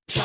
Good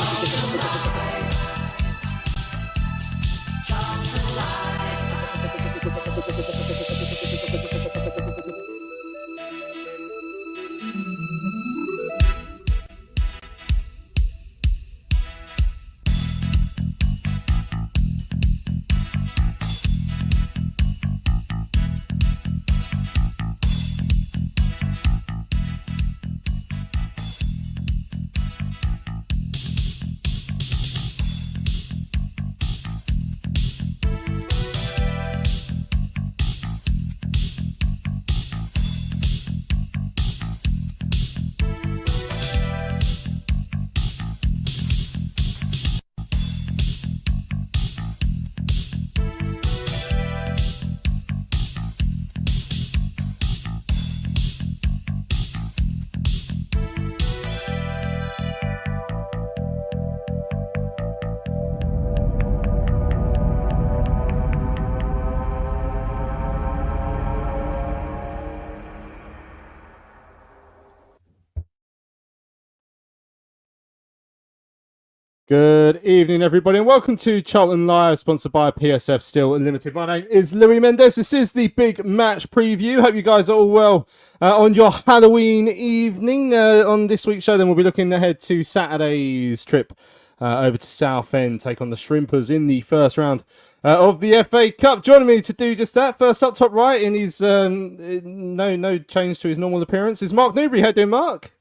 evening, everybody, and welcome to Charlton Live, sponsored by PSF Steel Limited. My name is Louis Mendes. This is the big match preview. Hope you guys are all well on your Halloween evening. On this week's show, then we'll be looking ahead to Saturday's trip over to Southend, take on the Shrimpers in the first round of the FA Cup. Joining me to do just that, first up top right, in his no change to his normal appearance, is Mark Newbury. How you doing, Mark?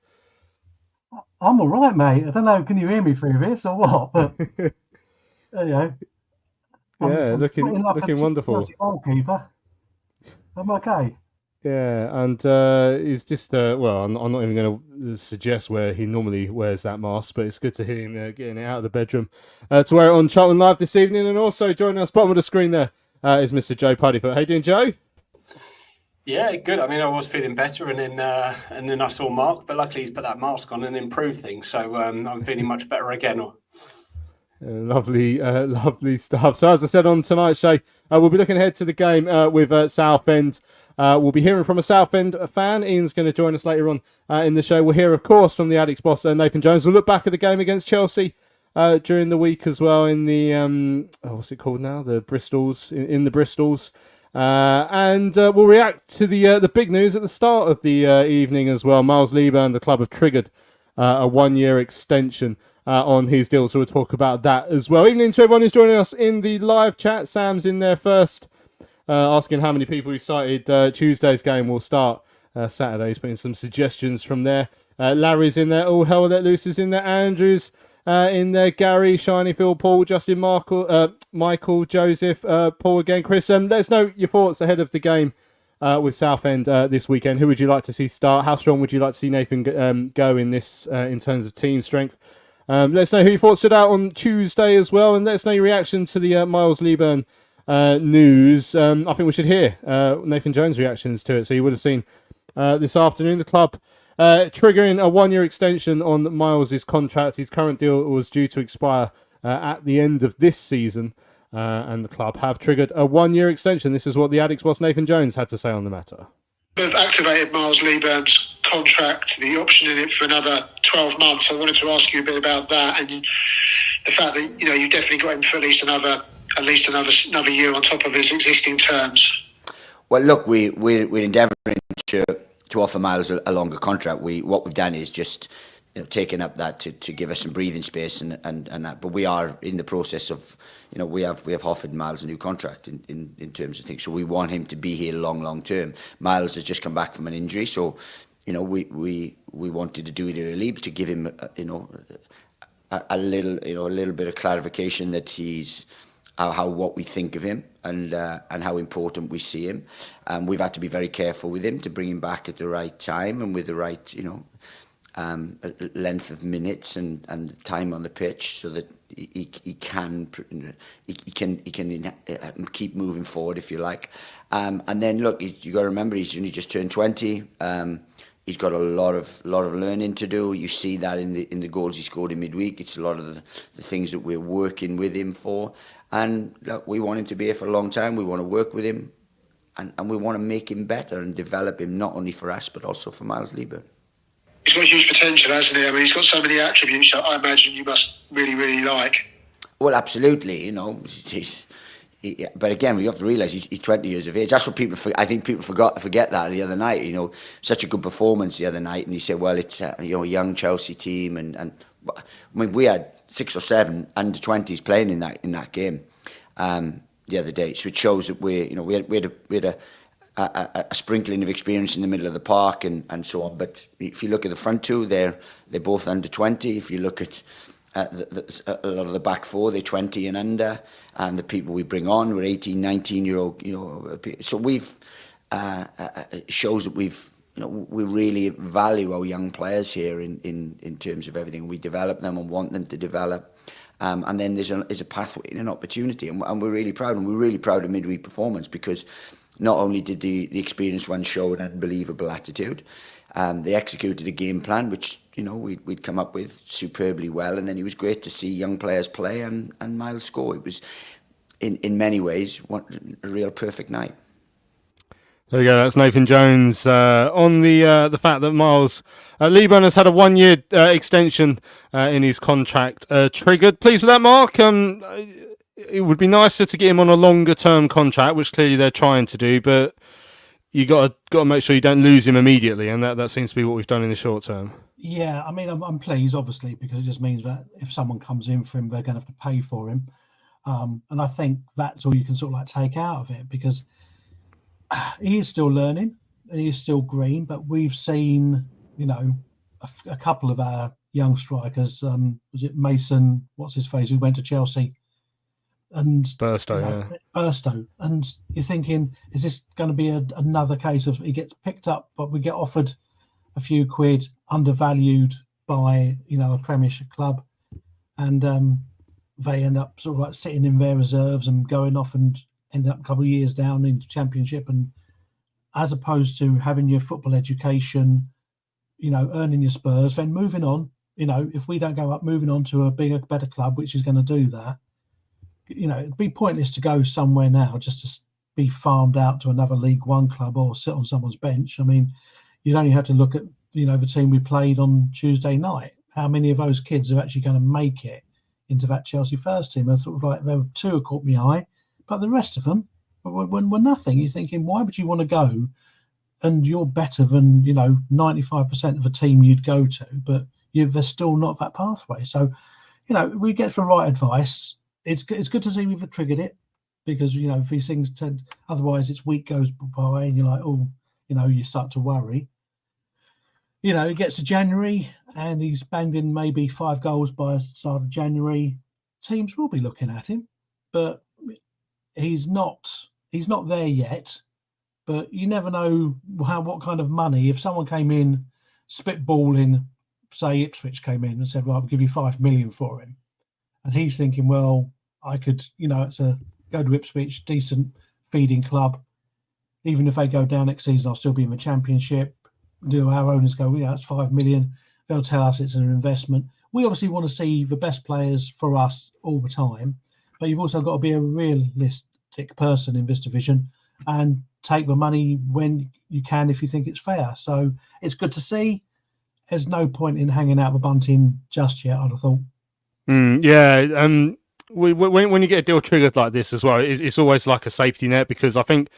I'm all right, mate. I don't know. Can you hear me through this or what? But you know, I'm looking wonderful. Goalkeeper. I'm okay. Yeah, and he's just well, I'm not even going to suggest where he normally wears that mask, but it's good to hear him getting it out of the bedroom to wear it on Charlton Live this evening. And also joining us bottom of the screen there is Mr. Joe Puddyfoot. How you doing, Joe? Yeah, good. I mean, I was feeling better, and then I saw Mark, but luckily he's put that mask on and improved things, so I'm feeling much better again. Lovely stuff. So as I said on tonight's show, we'll be looking ahead to the game with Southend. We'll be hearing from a Southend fan. Ian's going to join us later on in the show. We'll hear, of course, from the Addicts boss, Nathan Jones. We'll look back at the game against Chelsea during the week as well in the, what's it called now? The Bristols, in the Bristols. And we'll react to the big news at the start of the evening as well. Miles Leaburn, the club, have triggered a one-year extension on his deal, so we'll talk about that as well. Evening to everyone who's joining us in the live chat. Sam's in there first, asking how many people who started Tuesday's game will start Saturday's, putting some suggestions from there. Larry's in there. All hell let loose is in there. Andrew's in there. Gary, Shiny, Phil, Paul, Justin, Michael, Joseph, Paul again. Chris, let us know your thoughts ahead of the game with Southend this weekend. Who would you like to see start? How strong would you like to see Nathan go in this in terms of team strength? Let us know who you thought stood out on Tuesday as well, and let us know your reaction to the Miles Leaburn news. I think we should hear Nathan Jones' reactions to it. So you would have seen this afternoon the club triggering a one-year extension on Miles' contract. His current deal was due to expire at the end of this season, and the club have triggered a one-year extension. This is what the Addicts boss Nathan Jones had to say on the matter. They've activated Miles Leaburn's contract, the option in it for another 12 months. I wanted to ask you a bit about that and the fact that you've definitely got him for at least another year on top of his existing terms. Well, look, we're endeavouring to offer Miles a longer contract. What we've done is just taken up that to give us some breathing space and that. But we are in the process of we have offered Miles a new contract in terms of things. So we want him to be here long term. Miles has just come back from an injury, so we wanted to do it early to give him a little bit of clarification that he's what we think of him and how important we see him. We've had to be very careful with him to bring him back at the right time and with the right length of minutes and time on the pitch, so that he can keep moving forward, if you like. And then look, you got to remember he's only just turned 20. He's got a lot of learning to do. You see that in the goals he scored in midweek. It's a lot of the things that we're working with him for. And look, we want him to be here for a long time. We want to work with him, and we want to make him better and develop him, not only for us but also for Miles Leaburn. got huge potential, hasn't he? I mean, he's got so many attributes that I imagine you must really, really like. Well, absolutely. You know, but again, we have to realise he's 20 years of age. That's what I think people forget that the other night. You know, such a good performance the other night, and he said, "Well, it's a young Chelsea team," and I mean, we had 6 or 7 under-20s playing in that game the other day. So it shows that we had a sprinkling of experience in the middle of the park and so on. But if you look at the front two, they're both under 20. If you look at a lot of the back four, they're 20 and under, and the people we bring on were 18, 19-year-old. So we've shows that we really value our young players here in terms of everything. We develop them and want them to develop, and then there's a pathway and an opportunity, and we're really proud. And we're really proud of midweek performance, because not only did the experienced ones show an unbelievable attitude, they executed a game plan which we'd come up with superbly well, and then it was great to see young players play and Miles score. It was in many ways a real perfect night. There we go. That's Nathan Jones on the fact that Miles Leaburn has had a 1-year extension in his contract triggered. Pleased with that, Mark? It would be nicer to get him on a longer term contract, which clearly they're trying to do, but you got to make sure you don't lose him immediately, and that seems to be what we've done in the short term. Yeah, I mean, I'm pleased, obviously, because it just means that if someone comes in for him, they're going to have to pay for him. And I think that's all you can sort of take out of it, because he is still learning and he is still green. But we've seen, a couple of our young strikers. Was it Mason? What's his face? Who went to Chelsea? And Burstow. And you're thinking, is this going to be another case of he gets picked up, but we get offered a few quid, undervalued by a Premiership club, and they end up sort of sitting in their reserves and going off and ending up a couple of years down into Championship, and as opposed to having your football education, earning your spurs, then moving on. If we don't go up, moving on to a bigger, better club, which is going to do that. It'd be pointless to go somewhere now just to be farmed out to another League One club or sit on someone's bench. I mean, you'd only have to look at, the team we played on Tuesday night. How many of those kids are actually going to make it into that Chelsea first team? I sort of there were 2 who caught my eye, but the rest of them were nothing. You're thinking, why would you want to go? And you're better than, 95% of a team you'd go to, but there's still not that pathway. So, we get the right advice. It's good to see we've triggered it, because if these things tend, otherwise it's week goes by and you're like, you start to worry. It gets to January and he's banged in maybe 5 goals by the start of January. Teams will be looking at him, but he's not there yet. But you never know what kind of money. If someone came in spitballing, say Ipswich came in and said, "Right, we'll give you 5 million for him," and he's thinking, well, I could, it's a go to Ipswich, decent feeding club. Even if they go down next season, I'll still be in the Championship. Our owners go, it's 5 million. They'll tell us it's an investment. We obviously want to see the best players for us all the time, but you've also got to be a realistic person in this division and take the money when you can if you think it's fair. So it's good to see. There's no point in hanging out the bunting just yet, I'd have thought. When you get a deal triggered like this as well, it's always like a safety net, because I think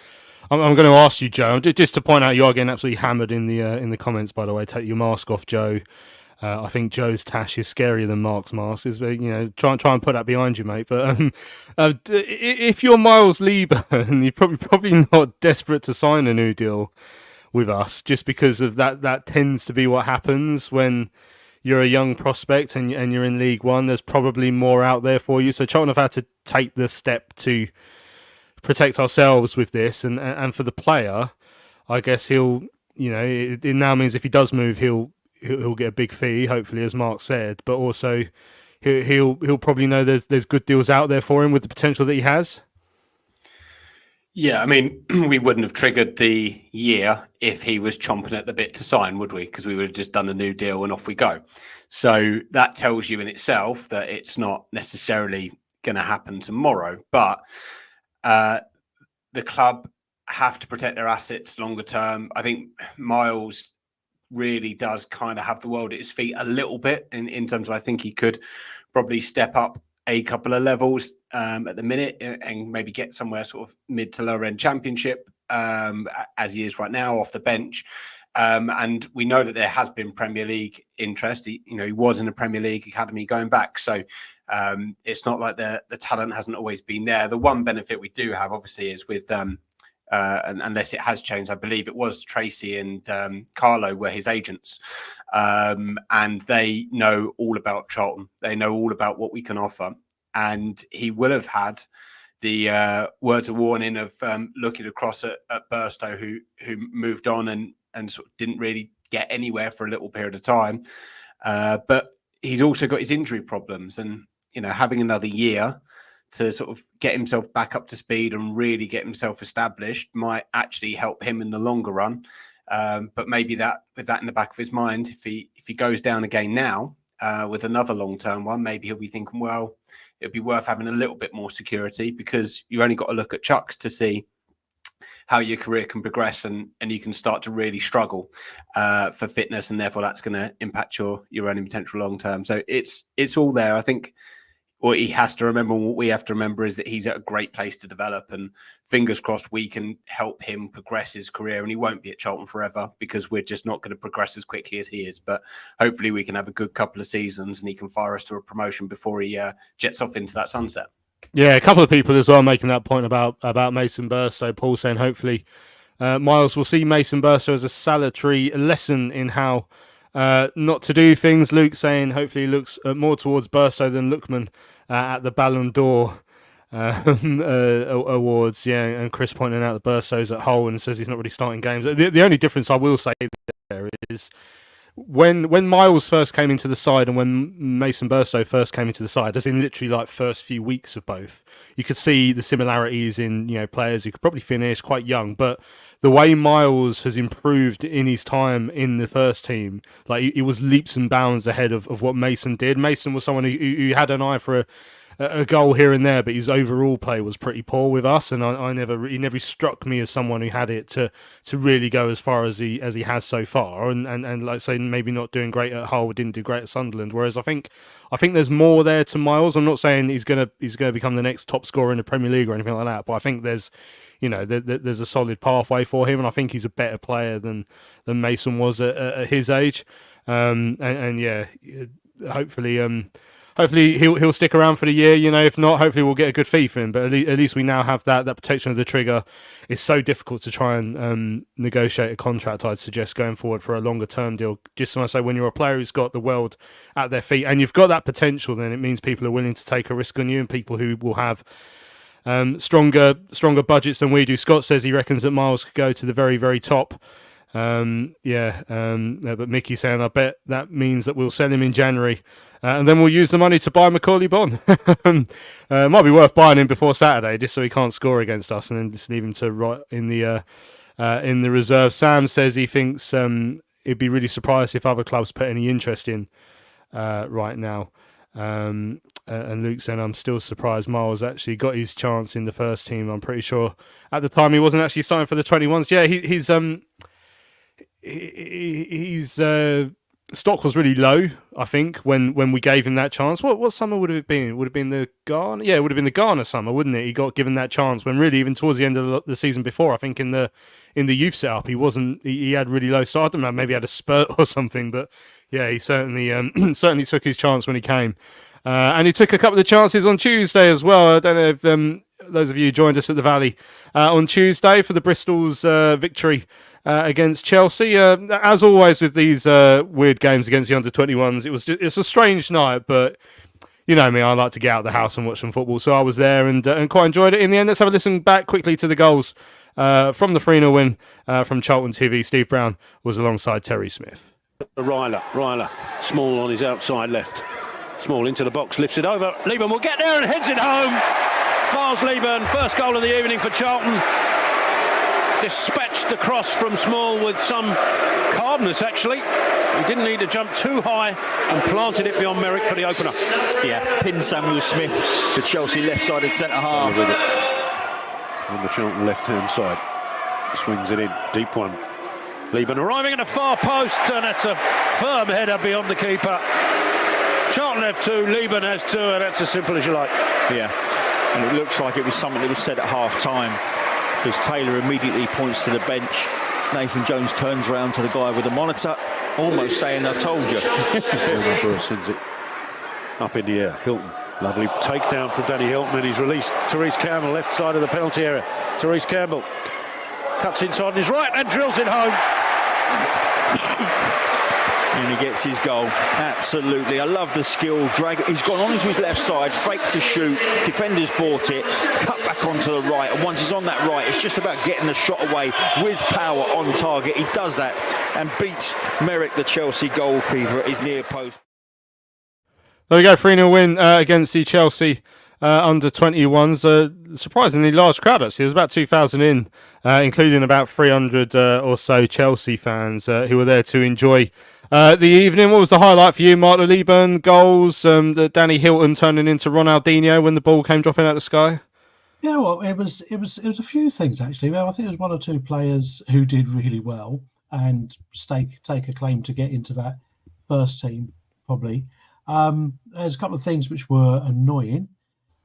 I'm going to ask you, Joe, just to point out, you are getting absolutely hammered in the comments, by the way. Take your mask off, Joe. I think Joe's tash is scarier than Mark's mask. Is try and put that behind you, mate. But if you're Miles Leaburn, you're probably not desperate to sign a new deal with us, just because of that tends to be what happens when you're a young prospect and you're in League One. There's probably more out there for you. So Charlton have had to take the step to protect ourselves with this, and for the player, I guess he'll, it now means if he does move, he'll get a big fee, hopefully, as Mark said, but also he'll probably know there's good deals out there for him with the potential that he has. Yeah, I mean, we wouldn't have triggered the year if he was chomping at the bit to sign, would we? Because we would have just done a new deal and off we go. So that tells you in itself that it's not necessarily going to happen tomorrow. But the club have to protect their assets longer term. I think Miles really does kind of have the world at his feet a little bit in terms of, I think he could probably step up a couple of levels at the minute and maybe get somewhere sort of mid to lower end Championship as he is right now off the bench. And we know that there has been Premier League interest. He was in the Premier League academy going back. So it's not like the talent hasn't always been there. The one benefit we do have, obviously, is with, and unless it has changed, I believe it was Tracy and Carlo were his agents. And they know all about Charlton. They know all about what we can offer. And he will have had the words of warning of looking across at Burstow, who moved on and sort of didn't really get anywhere for a little period of time. But he's also got his injury problems, and having another year to sort of get himself back up to speed and really get himself established might actually help him in the longer run. But maybe that with that in the back of his mind, if he goes down again now with another long-term one, maybe he'll be thinking, well, it'd be worth having a little bit more security, because you only got to look at Chucks to see how your career can progress, and you can start to really struggle for fitness, and therefore that's going to impact your earning potential long term. So it's all there. I think what he has to remember, and what we have to remember, is that he's at a great place to develop, and fingers crossed we can help him progress his career. And he won't be at Charlton forever, because we're just not going to progress as quickly as he is. But hopefully we can have a good couple of seasons and he can fire us to a promotion before he jets off into that sunset. Yeah, a couple of people as well making that point about Mason Burstow. Paul saying hopefully Miles will see Mason Burstow as a salutary lesson in how not to do things. Luke saying hopefully he looks more towards Burstow than Lookman at the Ballon d'Or awards. Yeah, and Chris pointing out that Burstow's at Hull and says he's not really starting games. The only difference I will say there is when Miles first came into the side and when Mason Burstow first came into the side, as in literally like first few weeks of both, you could see the similarities in players who could probably finish quite young, but the way Miles has improved in his time in the first team, like he was leaps and bounds ahead of what Mason did. Mason was someone who had an eye for a goal here and there, but his overall play was pretty poor with us, and he never struck me as someone who had it to really go as far as he has so far, and like say maybe not doing great at Hull, didn't do great at Sunderland. Whereas I think there's more there to Miles. I'm not saying he's gonna become the next top scorer in the Premier League or anything like that, but I think there's there's a solid pathway for him, and I think he's a better player than Mason was at his age, and yeah, hopefully he'll stick around for the year. If not, hopefully we'll get a good fee for him. But at least we now have that protection of the trigger. It's so difficult to try and negotiate a contract, I'd suggest, going forward for a longer term deal. Just when I say, when you're a player who's got the world at their feet and you've got that potential, then it means people are willing to take a risk on you, and people who will have stronger budgets than we do. Scott says he reckons that Miles could go to the very, very top. But Mickey saying, I bet that means that we'll sell him in January, and then we'll use the money to buy MACAULEY BONNE. Might be worth buying him before Saturday, just so he can't score against us, and then just leave him to right in the reserve. Sam says he thinks he'd be really surprised if other clubs put any interest in right now. And Luke saying, I'm still surprised Miles actually got his chance in the first team. I'm pretty sure at the time he wasn't actually starting for the 21s. Yeah, his stock was really low, I think, when we gave him that chance. What summer would it have been? Would it have been the Ghana? Yeah, it would have been the Ghana summer, wouldn't it? He got given that chance when really even towards the end of the season before, I think in the youth setup, he had really low start. I don't know, maybe he had a spurt or something, but yeah, he certainly certainly took his chance when he came. And he took a couple of chances on Tuesday as well. I don't know if those of you who joined us at the Valley on Tuesday for the Bristol's victory against Chelsea. As always with these weird games against the under-21s, it's a strange night, but you know me, I like to get out of the house and watch some football, so I was there and quite enjoyed it. In the end, let's have a listen back quickly to the goals from the 3-0 win from Charlton TV. Steve Brown was alongside Terry Smith. Ryler, Small on his outside left. Small into the box, lifts it over. Leaburn will get there and heads it home. Miles Leaburn, first goal of the evening for Charlton. Dispatched the cross from Small with some calmness, actually. He didn't need to jump too high and planted it beyond Merrick for the opener. Yeah, pinned Samuel Smith, the Chelsea left-sided centre-half. With it on the Charlton left-hand side. Swings it in, deep one. Leaburn arriving at the far post, and that's a firm header beyond the keeper. Charlton have 2, Leaburn has 2, and that's as simple as you like. Yeah, and it looks like it was something that was said at half-time, because Taylor immediately points to the bench. Nathan Jones turns around to the guy with the monitor, almost saying, I told you. Sends it up in the air. Hilton, lovely takedown from Danny Hilton, and he's released Therese Campbell, left side of the penalty area. Therese Campbell cuts inside on his right and drills it home. And he gets his goal. Absolutely. I love the skill. He's gone on into his left side, fake to shoot. Defenders bought it, cut back onto the right. And once he's on that right, it's just about getting the shot away with power on target. He does that and beats Merrick, the Chelsea goalkeeper, at his near post. There we go, 3-0 win against the Chelsea under 21s. Surprisingly large crowd, actually. There's about 2,000 in, including about 300 or so Chelsea fans who were there to enjoy the evening. What was the highlight for you, Mark? The Leaburn goals, the Danny Hilton turning into Ronaldinho when the ball came dropping out of the sky? Yeah, well, it was a few things, actually. Well, I think it was 1 or 2 players who did really well and take a claim to get into that first team, probably. There's a couple of things which were annoying.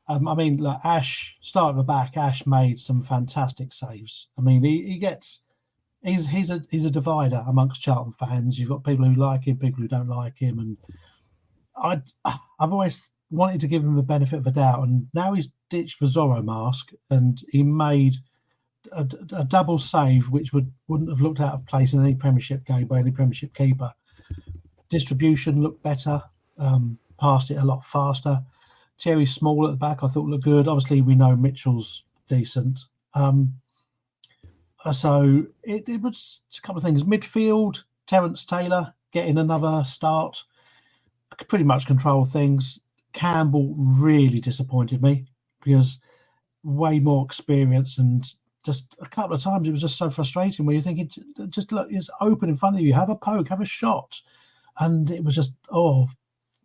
I mean, like Ash, start at the back, Ash made some fantastic saves. I mean, he's a divider amongst Charlton fans. You've got people who like him, people who don't like him, and I've always wanted to give him the benefit of the doubt. And now he's ditched the Zorro mask, and he made a double save, which wouldn't have looked out of place in any Premiership game by any Premiership keeper. Distribution looked better. Passed it a lot faster. Thierry Small at the back, I thought looked good. Obviously, we know Mitchell's decent. So it was a couple of things. Midfield, Terence Taylor getting another start, pretty much controlled things. Campbell really disappointed me because way more experience, and just a couple of times it was just so frustrating where you're thinking, just look, it's open in front of you, have a poke, have a shot. And it was just,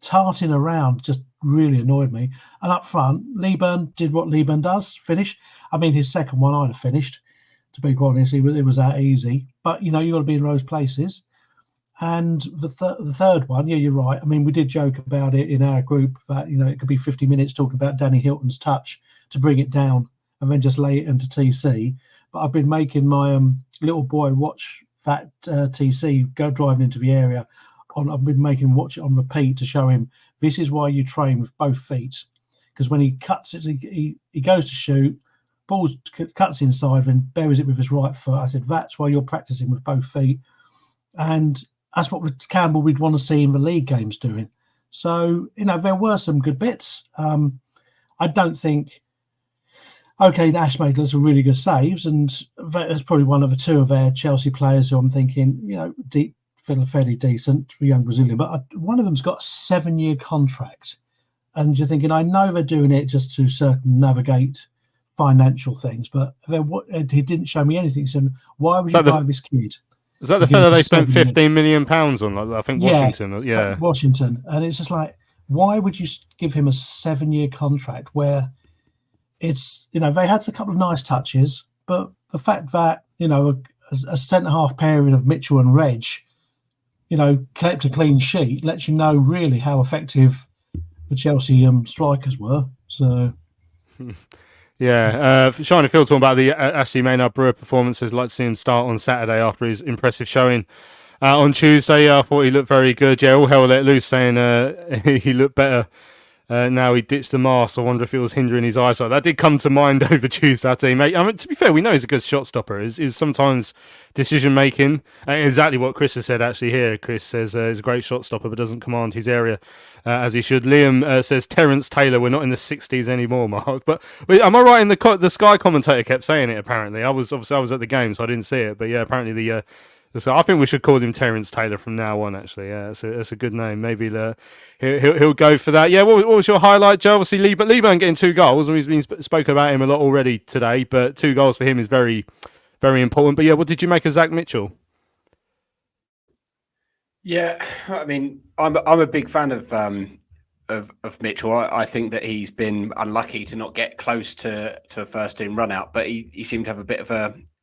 tarting around just really annoyed me. And up front, Leaburn did what Leaburn does, finish. I mean, his second one I'd have finished, to be quite honest. It was that easy. But, you've got to be in those places. And the third one, yeah, you're right. I mean, we did joke about it in our group that, it could be 50 minutes talking about Danny Hilton's touch to bring it down and then just lay it into TC. But I've been making my little boy watch that TC go driving into the area. I've been making him watch it on repeat to show him this is why you train with both feet, because when he cuts it, he goes to shoot, ball cuts inside and buries it with his right foot. I said that's why you're practicing with both feet, and that's what Campbell we'd want to see in the league games doing. So there were some good bits. I don't think. Okay, Ash made lots of really good saves, and that's probably one of the 2 of their Chelsea players who I'm thinking, deep. Fairly decent for a young Brazilian, but one of them's got a 7-year contract, and you're thinking, I know they're doing it just to circumnavigate financial things, but he didn't show me anything. So why would you buy this kid? Is that the fellow they spent £15 million on? I think Washington. Yeah, Washington, and it's just like, why would you give him a 7-year contract where it's they had a couple of nice touches, but the fact that a centre-half pairing of Mitchell and Reg, kept a clean sheet, lets you know really how effective the Chelsea strikers were. So, yeah, Shiny Phil talking about the Ashley Maynard Brewer performances. Like to see him start on Saturday after his impressive showing on Tuesday. I thought he looked very good. Yeah, all hell let loose, saying he looked better. Now he ditched the mask. I wonder if it was hindering his eyesight. That did come to mind over Tuesday, mate. I mean, to be fair, we know he's a good shot stopper. Is sometimes decision making exactly what Chris has said. Actually, here Chris says he's a great shot stopper, but doesn't command his area as he should. Liam says Terence Taylor. We're not in the 60s anymore, Mark. But am I right? In the Sky commentator kept saying it. Apparently, I was at the game, so I didn't see it. But yeah, apparently so I think we should call him Terence Taylor from now on. Actually, yeah, that's a good name. Maybe he'll go for that. Yeah, what was your highlight, Joe? Obviously, Leaburn getting 2 goals. We've been spoken about him a lot already today, but 2 goals for him is very, very important. But yeah, what did you make of Zach Mitchell? Yeah, I mean, I'm a big fan of Mitchell. I think that he's been unlucky to not get close to a first team run out, but he seemed to have a bit of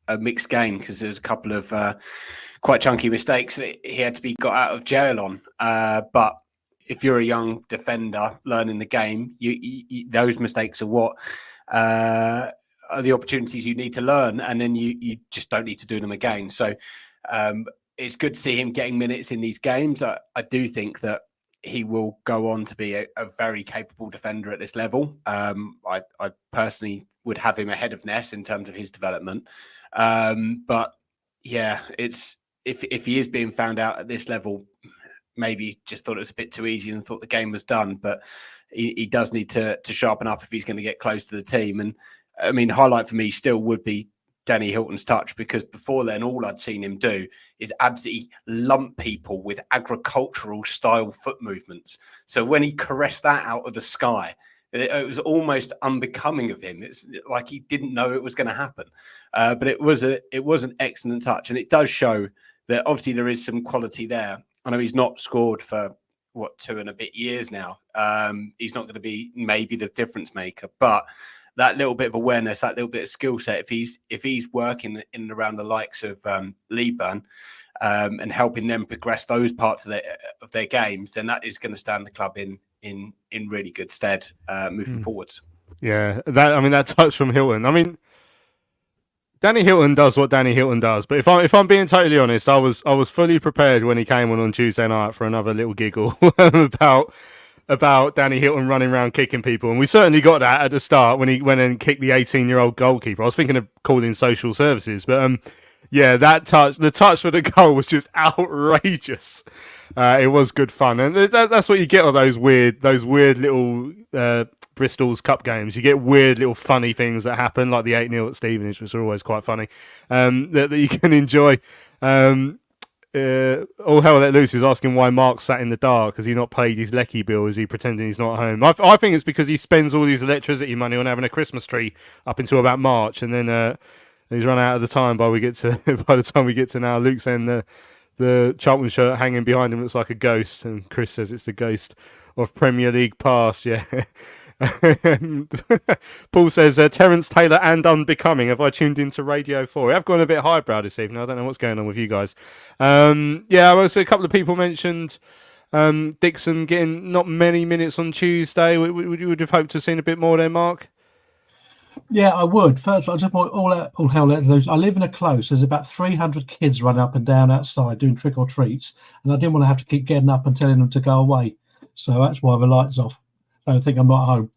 a a mixed game because there's a couple of quite chunky mistakes that he had to be got out of jail on. But if you're a young defender learning the game, you those mistakes are what are the opportunities you need to learn, and then you just don't need to do them again. So it's good to see him getting minutes in these games. I do think that he will go on to be a very capable defender at this level. I personally would have him ahead of Ness in terms of his development. But yeah, it's if he is being found out at this level, maybe just thought it was a bit too easy and thought the game was done. But he does need to sharpen up if he's going to get close to the team. And I mean, highlight for me still would be Danny Hilton's touch, because before then, all I'd seen him do is absolutely lump people with agricultural style foot movements. So when he caressed that out of the sky, it was almost unbecoming of him. It's like he didn't know it was going to happen. But it was an excellent touch, and it does show that obviously there is some quality there. I know he's not scored for 2 and a bit years now. He's not going to be maybe the difference maker, but that little bit of awareness, that little bit of skill set, if he's working in and around the likes of Leaburn and helping them progress those parts of their games, then that is going to stand the club in really good stead moving forwards. Yeah, that touch from Hilton. I mean, Danny Hilton does what Danny Hilton does, but if I'm being totally honest, I was fully prepared when he came on Tuesday night for another little giggle about Danny Hilton running around kicking people, and we certainly got that at the start when he went and kicked the 18-year-old goalkeeper. I was thinking of calling social services, but yeah, the touch for the goal was just outrageous. It was good fun, and that's what you get on those weird little Bristol's Cup games. You get weird little funny things that happen, like the 8-0 at Stevenage, which are always quite funny, that you can enjoy. All Hell Let Loose is asking why Mark sat in the dark. Has he not paid his Lecky bill? Is he pretending he's not home? I think it's because he spends all his electricity money on having a Christmas tree up until about March, and then he's run out of the time by the time we get to now. Luke saying the Charlton shirt hanging behind him looks like a ghost, and Chris says it's the ghost of Premier League past. Yeah. Paul says Terence Taylor and Unbecoming. Have I tuned into Radio 4? I've gone a bit highbrow this evening. I don't know what's going on with you guys. Yeah, well, so a couple of people mentioned Dixon getting not many minutes on Tuesday. Would have hoped to have seen a bit more there, Mark? Yeah, I would. First, I just want all hell let loose. I live in a close. There's about 300 kids running up and down outside doing trick or treats, and I didn't want to have to keep getting up and telling them to go away. So that's why the lights off. I don't think I'm not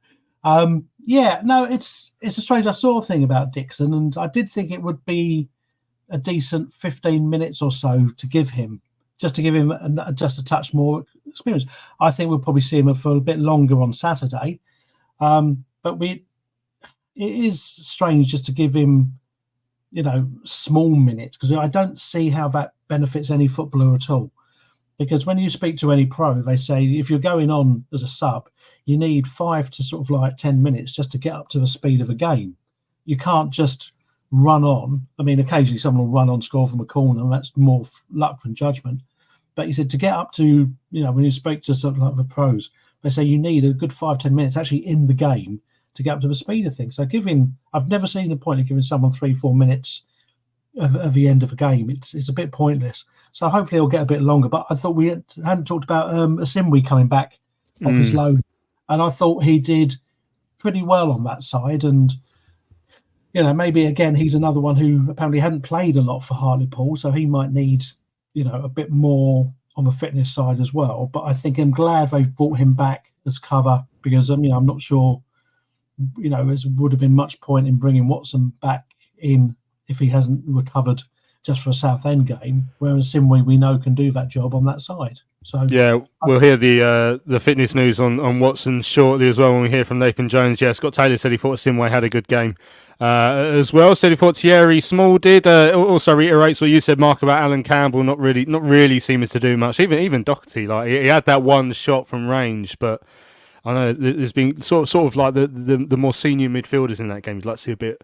home. Yeah, no, it's a strange. I saw a thing about Dixon, and I did think it would be a decent 15 minutes or so to give him, just a touch more experience. I think we'll probably see him for a bit longer on Saturday, but it is strange just to give him, small minutes, because I don't see how that benefits any footballer at all. Because when you speak to any pro, they say if you're going on as a sub, you need 5 to sort of like 10 minutes just to get up to the speed of a game. You can't just run on. I mean, occasionally someone will run on, score from a corner, and that's more luck than judgment. But he said to get up to, when you speak to something like the pros, they say you need a good 5-10 minutes actually in the game to get up to the speed of things. So I've never seen the point of giving someone 3-4 minutes at the end of a game. It's a bit pointless. So hopefully he'll get a bit longer. But I thought we hadn't talked about Asimwe coming back off his loan, and I thought he did pretty well on that side. And maybe again he's another one who apparently hadn't played a lot for Hartlepool, so he might need a bit more on the fitness side as well. But I think I'm glad they've brought him back as cover, because I'm not sure there would have been much point in bringing Watson back in if he hasn't recovered just for a Southend game, whereas Simwe we know can do that job on that side. So yeah, we'll hear the fitness news on Watson shortly as well when we hear from Nathan Jones. Yeah, Scott Taylor said he thought Simwe had a good game as well. Said he thought Thierry Small did. Also reiterates what you said, Mark, about Alan Campbell not really seeming to do much. Even Doherty, like he had that one shot from range, but I know there's been sort of like the more senior midfielders in that game. You'd like to see a bit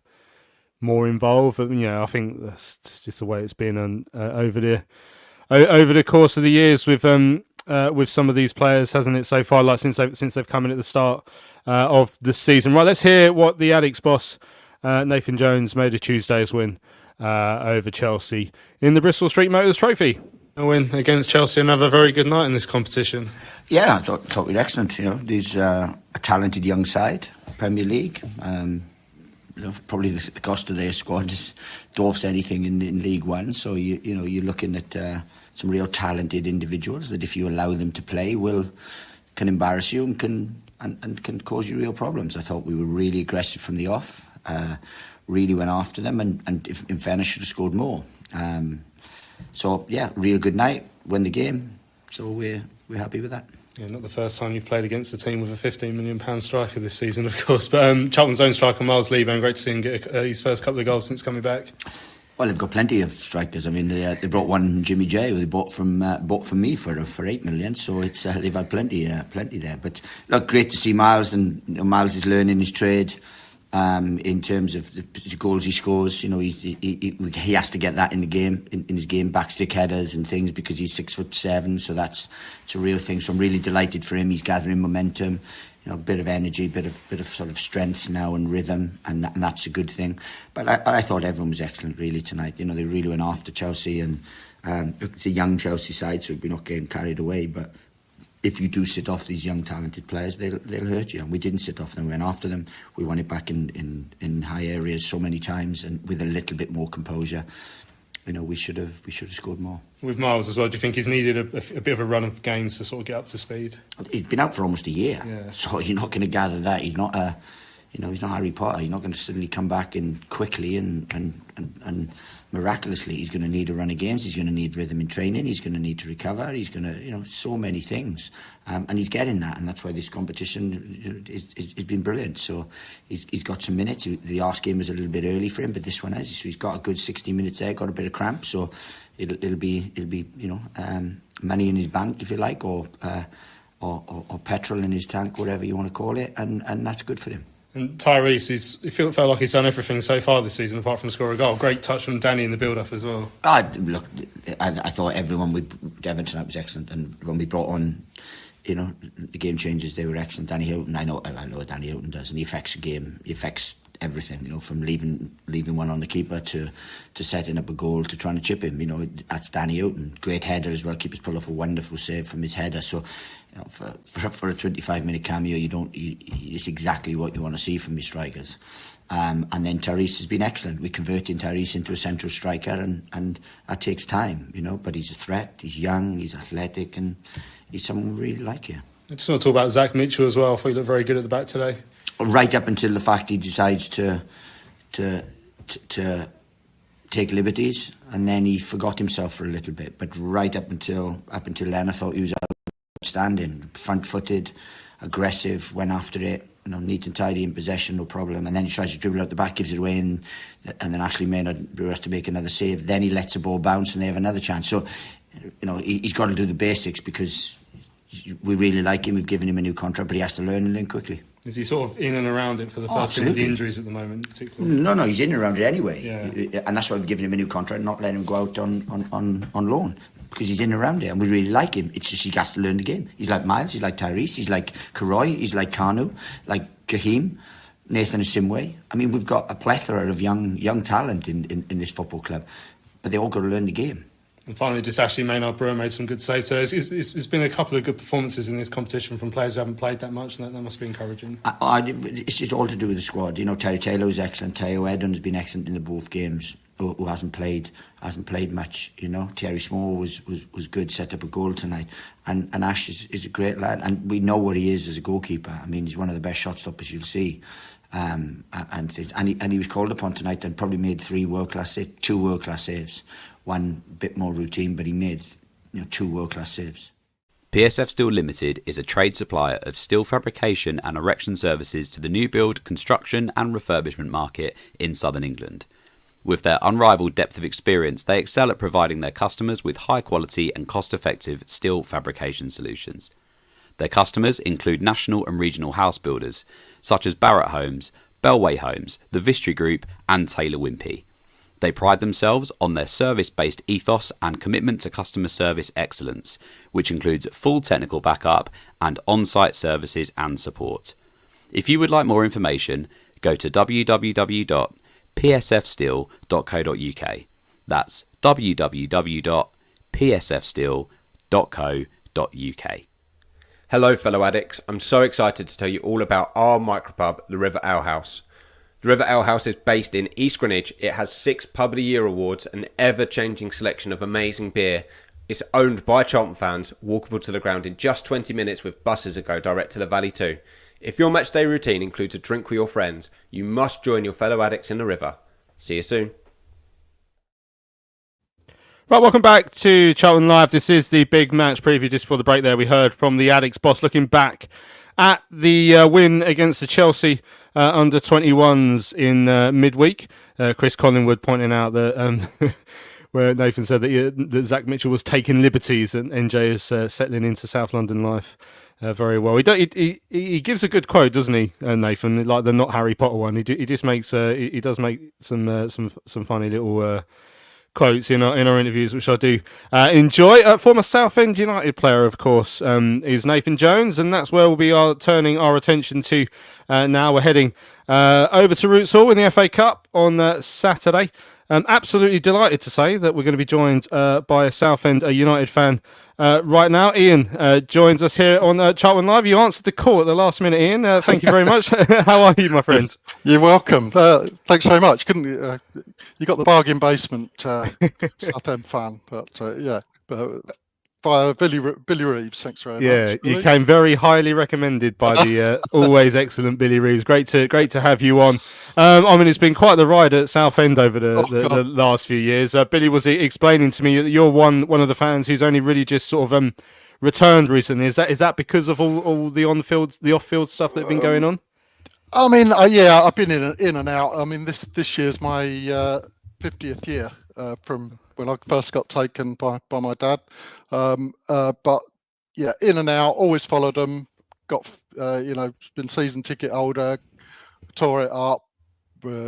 more involved, but I think that's just the way it's been over the course of the years with some of these players, hasn't it, so far? Like since they've come in at the start of the season. Right, let's hear what the Addicts boss Nathan Jones made of Tuesday's win over Chelsea in the Bristol Street Motors Trophy. A win against Chelsea, another very good night in this competition. Yeah, I thought we were excellent. There's a talented young side, Premier League. Probably the cost of their squad is dwarfs anything in League One. So you're looking at some real talented individuals that, if you allow them to play, can embarrass you and can cause you real problems. I thought we were really aggressive from the off. Really went after them, and if, in fairness, should have scored more. So yeah, real good night. Win the game. So we're happy with that. Yeah, not the first time you've played against a team with a £15 million striker this season, of course. But Charlton's own striker, Miles Leaburn, great to see him get his first couple of goals since coming back. Well, they've got plenty of strikers. I mean, they brought one, Jimmy J, who they bought from me for $8 million. So it's they've had plenty there. But look, great to see Miles, and Miles is learning his trade. In terms of the goals he scores, he has to get that in the game, in his game, backstick headers and things, because he's 6'7", so it's a real thing. So I'm really delighted for him. He's gathering momentum, a bit of energy, bit of sort of strength now and rhythm, and that's a good thing. But I thought everyone was excellent really tonight. They really went after Chelsea, and it's a young Chelsea side, so we're not getting carried away, but if you do sit off these young talented players, they'll hurt you. And we didn't sit off them, we went after them. We won it back in high areas so many times, and with a little bit more composure, we should have scored more. With Miles as well, do you think he's needed a bit of a run of games to sort of get up to speed? He's been out for almost a year, so you're not going to gather that. He's not he's not Harry Potter. You're not going to suddenly come back in quickly and miraculously. He's going to need a run of games. He's going to need rhythm in training. He's going to need to recover. He's going to, so many things. And he's getting that, and that's why this competition has been brilliant. So he's got some minutes. The Arse game was a little bit early for him, but this one has. So he's got a good 60 minutes there, got a bit of cramp. So it'll be money in his bank, if you like, or petrol in his tank, whatever you want to call it, and that's good for him. And Tyrese, it felt like he's done everything so far this season apart from score a goal. Great touch from Danny in the build-up as well. Look, I thought everyone with Devon tonight was excellent, and when we brought on, the game changers, they were excellent. Danny Hilton, I know what Danny Hilton does, and he affects the game. He affects everything, from leaving one on the keeper to setting up a goal to trying to chip him. That's Danny Hilton. Great header as well. Keeper's pulled off a wonderful save from his header. So, for a 25-minute cameo, it's exactly what you want to see from your strikers. And then Tyrese has been excellent. We're converting Tyrese into a central striker, and that takes time, but he's a threat. He's young, he's athletic, and he's someone we really like here. I just want to talk about Zach Mitchell as well. I thought he looked very good at the back today. Right up until the fact he decides to take liberties, and then he forgot himself for a little bit. But right up until then, I thought he was outstanding, front-footed, aggressive, went after it, neat and tidy in possession, no problem. And then he tries to dribble out the back, gives it away, and then Ashley Maynard has to make another save. Then he lets the ball bounce, and they have another chance. So, he's got to do the basics, because we really like him. We've given him a new contract, but he has to learn quickly. Is he sort of in and around it for the first team with the injuries at the moment, particularly? No, he's in and around it anyway. Yeah. And that's why we've given him a new contract, not letting him go out on loan, because he's in and around it, and we really like him. It's just he has to learn the game. He's like Miles, he's like Tyrese, he's like Karoy, he's like Kanu, like Kahim, Nathan Asimwe. I mean, we've got a plethora of young talent in this football club, but they all got to learn the game. And finally, just Ashley Maynard-Brewer made some good saves. So it's been a couple of good performances in this competition from players who haven't played that much, and that must be encouraging. It's just all to do with the squad. Terry Taylor was excellent. Teo Edun has been excellent in the both games. Who hasn't played much. Terry Small was good, set up a goal tonight, and Ash is a great lad, and we know what he is as a goalkeeper. I mean, he's one of the best shot stoppers you'll see. And he was called upon tonight and probably made two world-class saves. One bit more routine, but he made 2 world-class saves. PSF Steel Limited is a trade supplier of steel fabrication and erection services to the new build, construction and refurbishment market in southern England. With their unrivaled depth of experience, they excel at providing their customers with high quality and cost-effective steel fabrication solutions. Their customers include national and regional house builders, such as Barratt Homes, Bellway Homes, the Vistry Group and Taylor Wimpey. They pride themselves on their service-based ethos and commitment to customer service excellence, which includes full technical backup and on-site services and support. If you would like more information, go to www.psfsteeluk.com psfsteel.co.uk. That's www.psfsteel.co.uk. Hello, fellow addicts. I'm so excited to tell you all about our micropub, the River Ale House. The River Ale House is based in East Greenwich. It has 6 Pub of the Year awards, an ever-changing selection of amazing beer. It's owned by Charlton fans, walkable to the ground in just 20 minutes with buses that go direct to the Valley too. If your matchday routine includes a drink with your friends, you must join your fellow addicts in the River. See you soon. Right, welcome back to Charlton Live. This is the big match preview. Just before the break there, we heard from the Addicts boss looking back at the win against the Chelsea under-21s in midweek. Chris Collingwood pointing out that where Nathan said that Zach Mitchell was taking liberties and NJ is settling into South London life very well. He gives a good quote, doesn't he, Nathan? Like the not Harry Potter one. He just makes he does make some funny little quotes in our interviews, which I do enjoy. Former Southend United player, of course, is Nathan Jones, and that's where we'll be turning our attention to now. We're heading over to Roots Hall in the FA Cup on Saturday. Absolutely delighted to say that we're going to be joined by a Southend United fan right now. Ian joins us here on Charlton Live. You answered the call at the last minute, Ian. Thank you very much. How are you, my friend? You're welcome. Thanks very much. Couldn't you got the bargain basement Southend fan, but via Billy Reeves. Thanks very much. Yeah, you came very highly recommended by the always excellent Billy Reeves. Great to have you on. I mean, it's been quite the ride at Southend over the last few years. Billy was explaining to me that you're one of the fans who's only really just sort of returned recently. Is that because of all the off-field stuff that's been going on? I mean, I've been in and out. I mean, this year's my 50th year from when I first got taken by my dad. But yeah, in and out, always followed them. Got been season ticket holder, tore it up,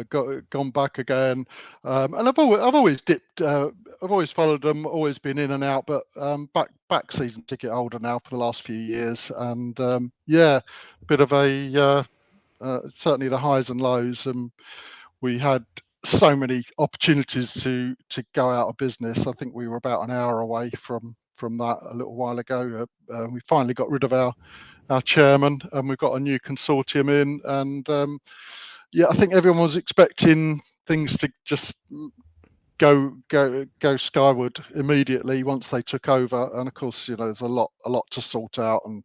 gone back again, and I've always dipped. I've always followed them, always been in and out, but back season ticket holder now for the last few years, and bit of a certainly the highs and lows. We had so many opportunities to go out of business. I think we were about an hour away from that a little while ago. We finally got rid of our chairman, and we've got a new consortium in, and I think everyone was expecting things to just go skyward immediately once they took over, and of course there's a lot to sort out, and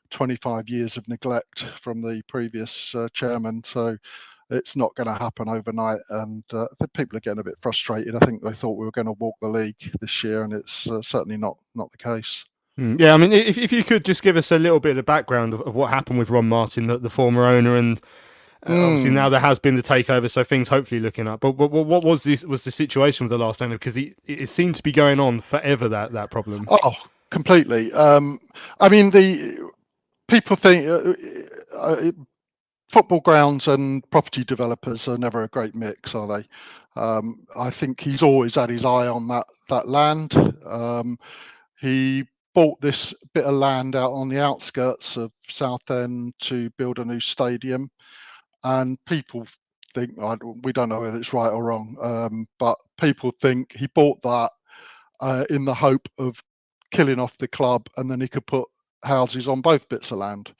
25 years of neglect from the previous chairman, so it's not going to happen overnight, and I think people are getting a bit frustrated. I think they thought we were going to walk the league this year, and it's certainly not the case. Yeah, I mean, if you could just give us a little bit of background of what happened with Ron Martin, the former owner, and obviously now there has been the takeover, so things hopefully looking up. But what was the situation with the last owner? Because it seemed to be going on forever, that problem. Oh, completely. I mean, the people think football grounds and property developers are never a great mix, are they? I think he's always had his eye on that land. He bought this bit of land out on the outskirts of Southend to build a new stadium, and people think, we don't know whether it's right or wrong, but people think he bought that in the hope of killing off the club, and then he could put houses on both bits of land.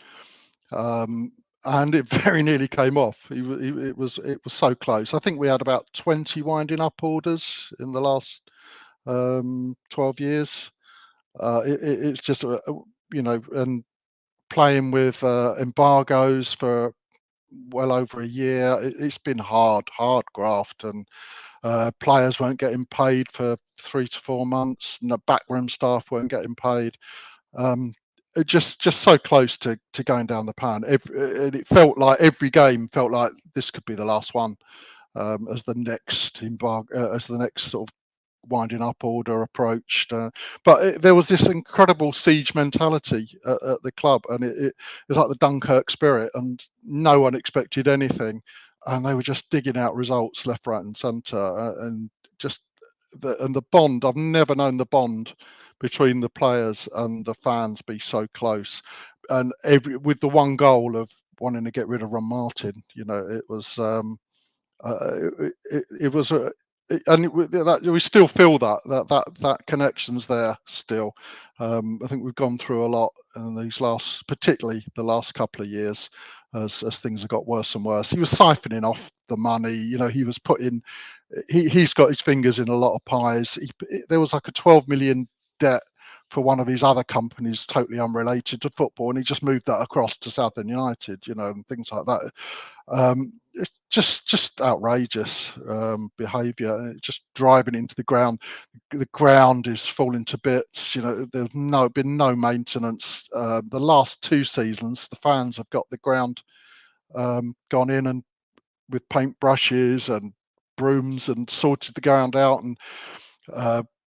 And it very nearly came off. It was so close. I think we had about 20 winding up orders in the last 12 years. It's just and playing with embargoes for well over a year. It's been hard graft, and players weren't getting paid for 3 to 4 months, and the backroom staff weren't getting paid. Just so close to going down the pan. It felt like every game felt like this could be the last one, as the next sort of winding up order approached. But there was this incredible siege mentality at the club, and it was like the Dunkirk spirit, and no one expected anything, and they were just digging out results left, right, and centre, and just the bond. I've never known the bond between the players and the fans be so close, and with the one goal of wanting to get rid of Ron Martin. It was It was a, and we still feel that connection's there still. I think we've gone through a lot in particularly the last couple of years, as things have got worse and worse. He was siphoning off the money. He was putting. He's got his fingers in a lot of pies. There was like a 12 million debt for one of his other companies, totally unrelated to football, and he just moved that across to Southend United, and things like that. It's just outrageous behaviour, and it's just driving into the ground. The ground is falling to bits. There's been no maintenance. The last 2 seasons, the fans have got the ground gone in and with paintbrushes and brooms and sorted the ground out, and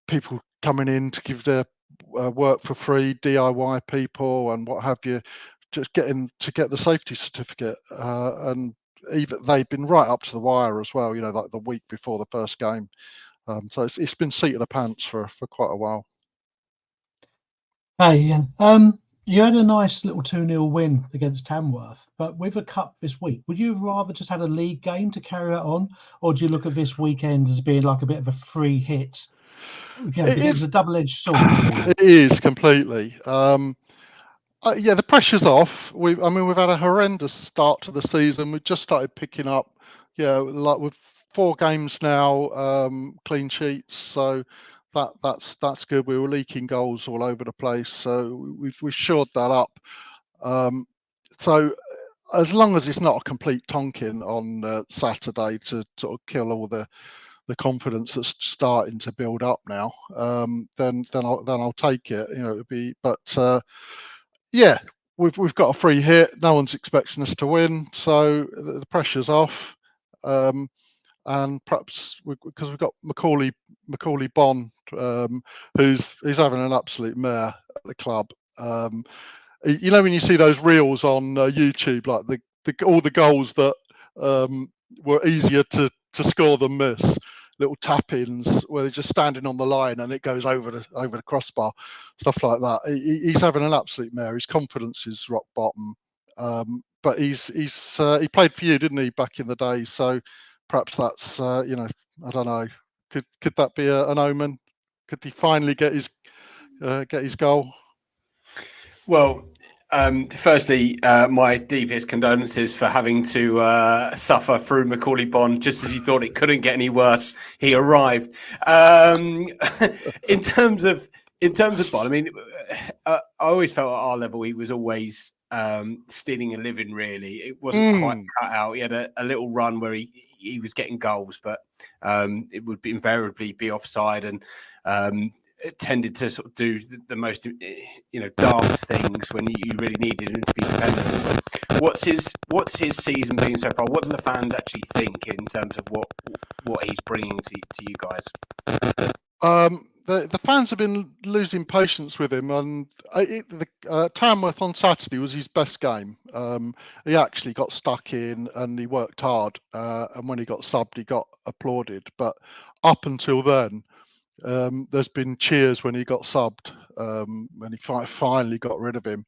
people coming in to give their work for free, DIY people and what have you, just get the safety certificate, and even they've been right up to the wire as well, like the week before the first game. So it's been seat of the pants for quite a while. Hey, Ian. You had a nice little 2-0 win against Tamworth, but with a cup this week, would you have rather just had a league game to carry that on, or do you look at this weekend as being like a bit of a free hit? It's a double-edged sword. It is completely. The pressure's off. We've had a horrendous start to the season. We've just started picking up, like with 4 games now, clean sheets. So that's good. We were leaking goals all over the place, so we've shored that up. So as long as it's not a complete tonking on Saturday to sort of kill all the confidence that's starting to build up now, then I'll take it. It'd be, but. We've got a free hit. No one's expecting us to win, so the pressure's off. And perhaps because we've got MACAULEY BONNE, who's having an absolute mare at the club. When you see those reels on YouTube, like all the goals that were easier to score than miss. Little tap-ins where they're just standing on the line and it goes over the crossbar, stuff like that. He's having an absolute mare. His confidence is rock bottom. But he played for you, didn't he, back in the day? So perhaps that's I don't know. Could that be an omen? Could he finally get his goal? Well, firstly, my deepest condolences for having to suffer through MACAULEY BONNE. Just as he thought it couldn't get any worse, he arrived. In terms of BONNE, I always felt at our level he was always stealing a living. Really, it wasn't quite cut out. He had a little run where he was getting goals, but it would invariably be offside, and it tended to sort of do the most, daft things when you really needed him to be dependable. What's his season been so far? What do the fans actually think in terms of what he's bringing to you guys? The fans have been losing patience with him, and Tamworth on Saturday was his best game. He actually got stuck in and he worked hard, and when he got subbed, he got applauded. But up until then, there's been cheers when he got subbed, and he finally got rid of him.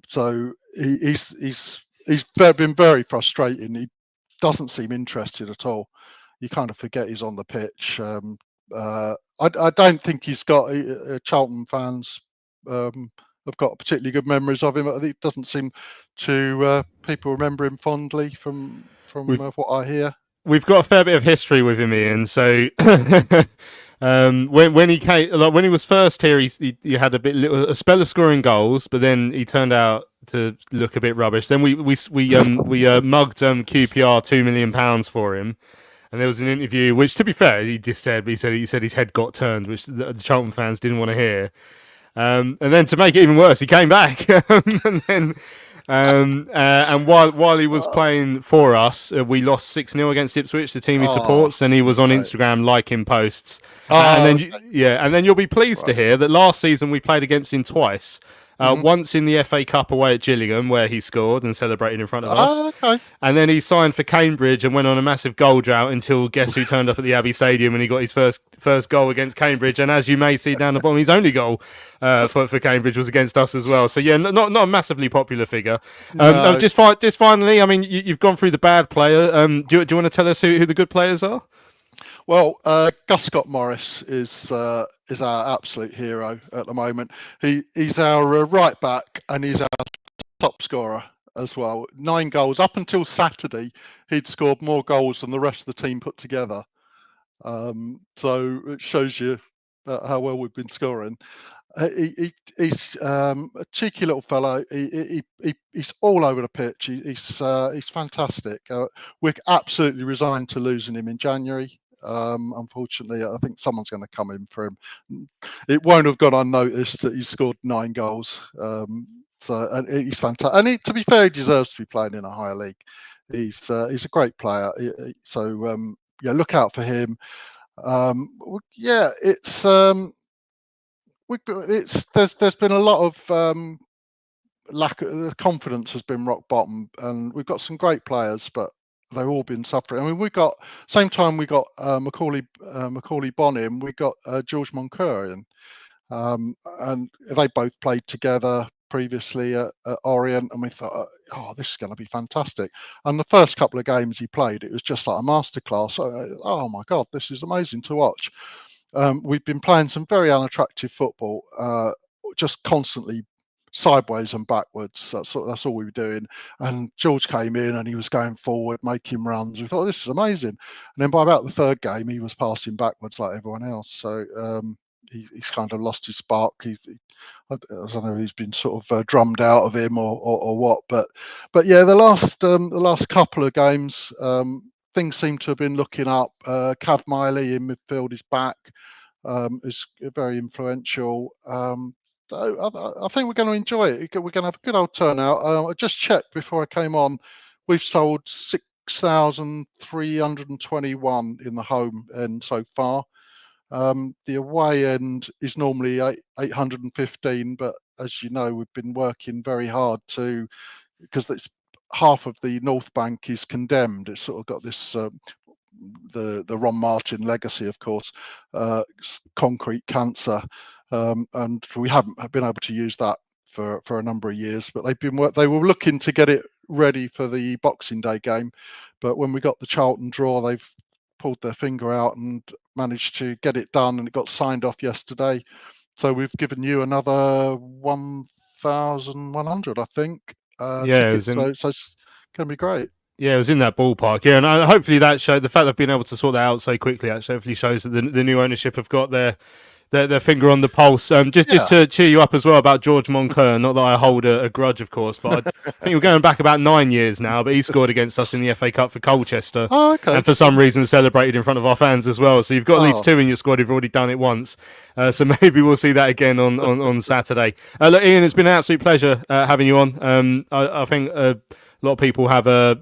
So he's been very frustrating. He doesn't seem interested at all. You kind of forget he's on the pitch. I don't think he's got Charlton fans have got particularly good memories of him. It doesn't seem to people remember him fondly from what I hear. We've got a fair bit of history with him, Ian. So when he came, like when he was first here, he had a spell of scoring goals, but then he turned out to look a bit rubbish. Then we mugged QPR £2 million for him. And there was an interview, which, to be fair, he said his head got turned, which the Charlton fans didn't want to hear. And then to make it even worse, he came back, and while he was playing for us, we lost 6-0 against Ipswich, the team he supports, and he was on Instagram liking posts. And then you'll be pleased to hear that last season we played against him twice. once in the FA Cup away at Gillingham, where he scored and celebrated in front of us. Okay. And then he signed for Cambridge and went on a massive goal drought until guess who turned up at the Abbey Stadium and he got his first goal against Cambridge. And as you may see down the bottom, his only goal for Cambridge was against us as well. So yeah, not a massively popular figure. No. Just finally, I mean, you've gone through the bad player. Do you want to tell us who the good players are? Well, Gus Scott Morris is our absolute hero at the moment. He's our right back and he's our top scorer as well. 9 goals. Up until Saturday, he'd scored more goals than the rest of the team put together. So it shows you how well we've been scoring. He's a cheeky little fellow. He's all over the pitch. He's fantastic. We're absolutely resigned to losing him in January. Unfortunately, I think someone's going to come in for him. It won't have gone unnoticed that he scored 9 goals. And he's fantastic. And to be fair, he deserves to be playing in a higher league. He's a great player. Look out for him. There's been a lot of lack of confidence has been rock bottom, and we've got some great players, but they've all been suffering. I mean, we got MACAULEY BONNE in, we got George Moncur in, and they both played together previously at Orient, and we thought, oh, this is going to be fantastic. And the first couple of games he played, it was just like a masterclass. Oh my God, this is amazing to watch. We've been playing some very unattractive football, just constantly sideways and backwards. That's all we were doing. And George came in and he was going forward, making runs. We thought, this is amazing. And then by about the third game, he was passing backwards like everyone else. So he's kind of lost his spark. I don't know if he's been sort of drummed out of him or what. But yeah, the last couple of games, things seem to have been looking up. Cav Miley in midfield is back. Is very influential. So I think we're going to enjoy it. We're going to have a good old turnout. I just checked before I came on. We've sold 6,321 in the home end so far. The away end is normally 815, but as you know, we've been working very hard because it's half of the North Bank is condemned. It's sort of got this the Ron Martin legacy, of course, concrete cancer. And we haven't been able to use that for a number of years, but they were looking to get it ready for the Boxing Day game, but when we got the Charlton draw, they've pulled their finger out and managed to get it done, and it got signed off yesterday. So we've given you another 1,100, I think. Tickets. So it's going to be great. Yeah, it was in that ballpark. Yeah, and hopefully that showed the fact they've been able to sort that out so quickly. Actually, hopefully shows that the new ownership have got their finger on the pulse. Just to cheer you up as well about George Moncur. Not that I hold a grudge, of course, but I think we're going back about 9 years now. But he scored against us in the FA Cup for Colchester, and for some reason celebrated in front of our fans as well. So you've got at least 2 in your squad. You've already done it once, so maybe we'll see that again on Saturday. Look, Ian, it's been an absolute pleasure having you on. I think a lot of people have a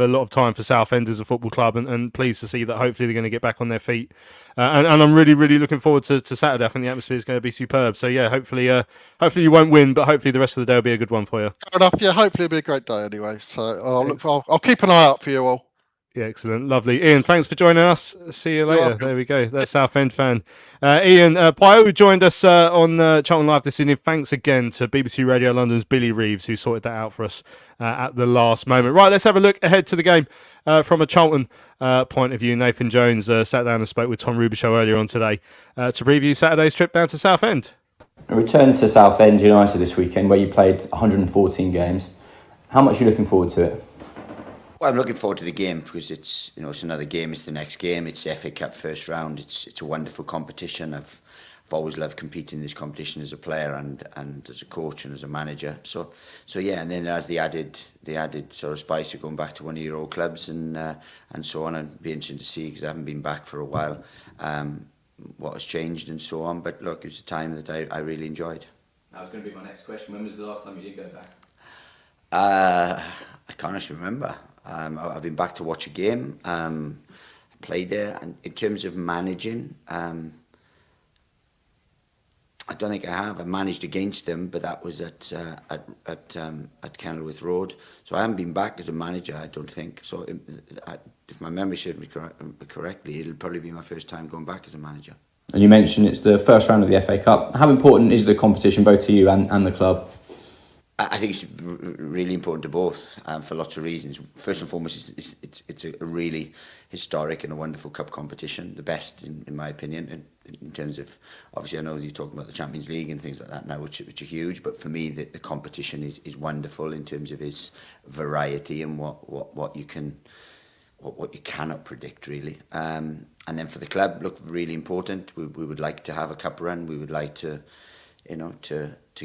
lot of time for Southend as a football club, and pleased to see that hopefully they're going to get back on their feet. And I'm really, really looking forward to Saturday. I think the atmosphere is going to be superb. So yeah, hopefully you won't win, but hopefully the rest of the day will be a good one for you. Fair enough. Yeah, hopefully it'll be a great day anyway. So I'll keep an eye out for you all. Yeah, excellent, lovely. Ian, thanks for joining us. See you later. There we go. That's Southend fan. Ian Pio joined us on Charlton Live this evening. Thanks again to BBC Radio London's Billy Reeves, who sorted that out for us at the last moment. Right, let's have a look ahead to the game from a Charlton point of view. Nathan Jones sat down and spoke with Tom Rubishow earlier on today to preview Saturday's trip down to Southend. A return to Southend United this weekend, where you played 114 games. How much are you looking forward to it? Well, I'm looking forward to the game because it's another game. It's the next game. It's the FA Cup first round. It's a wonderful competition. I've always loved competing in this competition as a player and as a coach and as a manager. So yeah, and then there's the added sort of spice of going back to one of your old clubs and so on. And be interesting to see, because I haven't been back for a while, what has changed and so on. But look, it was a time that I really enjoyed. That was going to be my next question. When was the last time you did go back? I can't actually remember. I've been back to watch a game. I played there, and in terms of managing, I don't think I have. I managed against them, but that was at Kenilworth Road. So I haven't been back as a manager, I don't think. So if my memory serves me correctly, it'll probably be my first time going back as a manager. And you mentioned it's the first round of the FA Cup. How important is the competition both to you and the club? I think it's really important to both for lots of reasons. First and foremost, it's a really historic and a wonderful cup competition, the best in my opinion. In terms of, obviously, I know you're talking about the Champions League and things like that now, which are huge. But for me, the competition is wonderful in terms of its variety and what you cannot predict really. And then for the club, look, really important. We would like to have a cup run. We would like to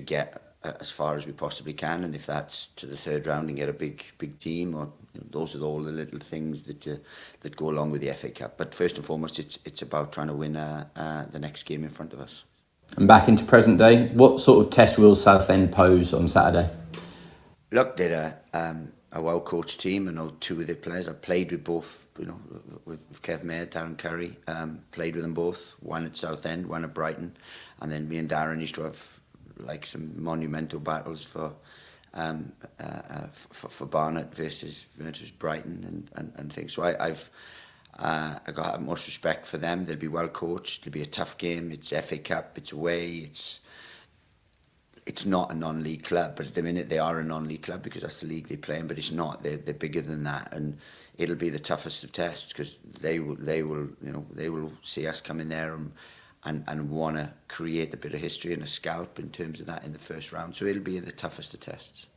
get as far as we possibly can, and if that's to the third round and get a big team, or those are all the little things that go along with the FA Cup. But first and foremost, it's about trying to win the next game in front of us. And back into present day, what sort of test will Southend pose on Saturday? Look, they're a well-coached team. I know two of their players. I've played with both, with Kev Mayer, Darren Curry, played with them both, one at Southend, one at Brighton, and then me and Darren used to have like some monumental battles for Barnet versus Brighton and things. So I got utmost respect for them. They'll be well coached. It'll be a tough game. It's FA Cup. It's away. It's not a non-league club, but at the minute they are a non-league club because that's the league they play in. But it's not. They're bigger than that, and it'll be the toughest of tests because they will see us come in there and want to create a bit of history and a scalp in terms of that in the first round. So it'll be the toughest of tests.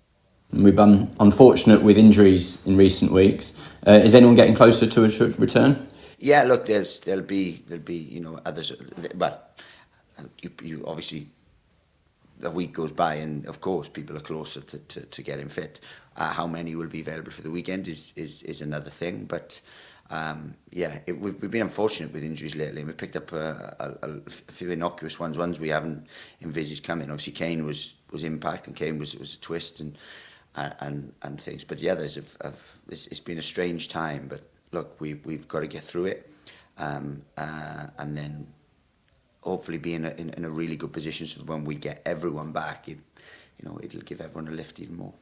We've been unfortunate with injuries in recent weeks. Is anyone getting closer to a return? Yeah, look, there'll be others. But you obviously, a week goes by, and of course people are closer to getting fit. How many will be available for the weekend is another thing, but. We've been unfortunate with injuries lately, and we picked up a few innocuous ones we haven't envisaged coming. Obviously, Kane was impact, and Kane was a twist and things. But yeah, it's been a strange time. But look, we've got to get through it, and then hopefully be in a really good position so that when we get everyone back, it'll give everyone a lift even more.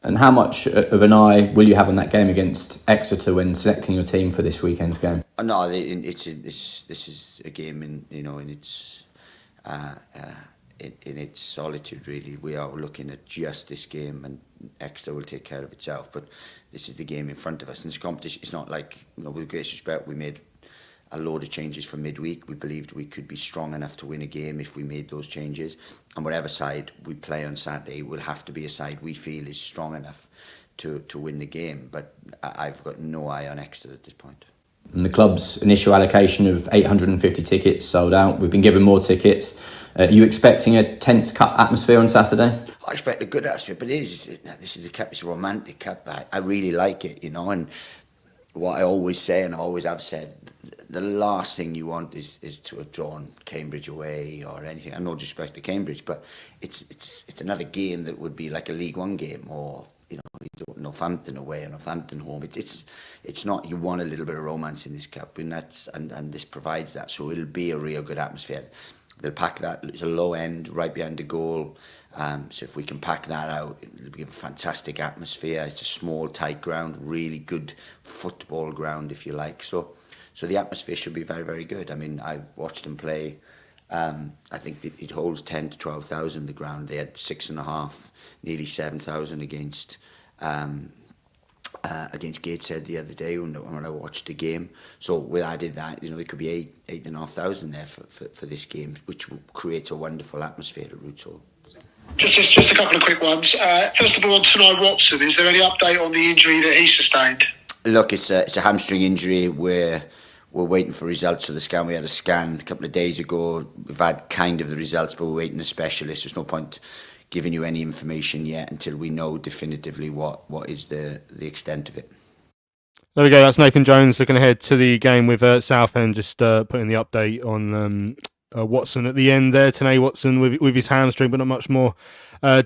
And how much of an eye will you have on that game against Exeter when selecting your team for this weekend's game? No, this is a game in its solitude. Really, we are looking at just this game, and Exeter will take care of itself. But this is the game in front of us, and this competition. It's not like with great respect, we made a load of changes for midweek. We believed we could be strong enough to win a game if we made those changes. And whatever side we play on Saturday will have to be a side we feel is strong enough to win the game. But I've got no eye on Exeter at this point. And the club's initial allocation of 850 tickets sold out. We've been given more tickets. Are you expecting a tense cup atmosphere on Saturday? I expect a good atmosphere, but this is the cup. It's a romantic cup. I really like it, and what I always say, and I always have said, the last thing you want is to have drawn Cambridge away or anything. I no disrespect to Cambridge, but it's another game that would be like a League One game, or Northampton away or Northampton home. It's not. You want a little bit of romance in this cup, and this provides that. So it'll be a real good atmosphere. They'll pack that. It's a low end right behind the goal. So if we can pack that out, it'll give a fantastic atmosphere. It's a small, tight ground, really good football ground, if you like. So the atmosphere should be very, very good. I mean, I've watched them play. I think it holds 10 to 12,000. The ground. They had 6,500, nearly 7,000 against Gateshead the other day when I watched the game. So we added that, there could be 8,500 there for this game, which creates a wonderful atmosphere at Roots Hall. Just a couple of quick ones. First of all, on Tanai Watson, is there any update on the injury that he sustained? Look, it's a hamstring injury. We're waiting for results of the scan. We had a scan a couple of days ago. We've had kind of the results, but we're waiting a specialist. There's no point giving you any information yet until we know definitively what is the extent of it. There we go. That's Nathan Jones looking ahead to the game with Southend. Just putting the update on Watson at the end there. Tanai Watson with his hamstring, but not much more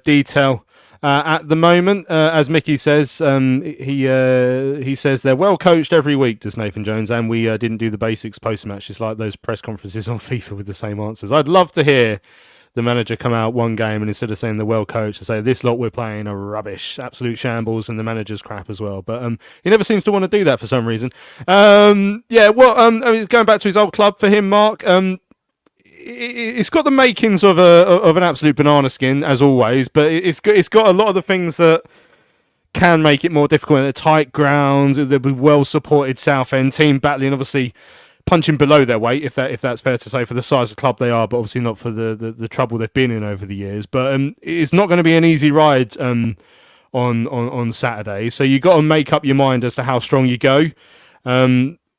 detail at the moment. As Mickey says, he says they're well coached every week, does Nathan Jones, and we didn't do the basics post-match. It's like those press conferences on FIFA with the same answers. I'd love to hear the manager come out one game and instead of saying the well coached, to say this lot we're playing are rubbish, absolute shambles, and the manager's crap as well. But he never seems to want to do that for some reason. I mean, going back to his old club for him, Mark. It's got the makings of an absolute banana skin as always, but it's got a lot of the things that can make it more difficult. A tight ground, there'll be well supported Southend team battling, obviously punching below their weight, if that's fair to say, for the size of club they are, but obviously not for the trouble they've been in over the years. But it's not going to be an easy ride on Saturday. So you've got to make up your mind as to how strong you go.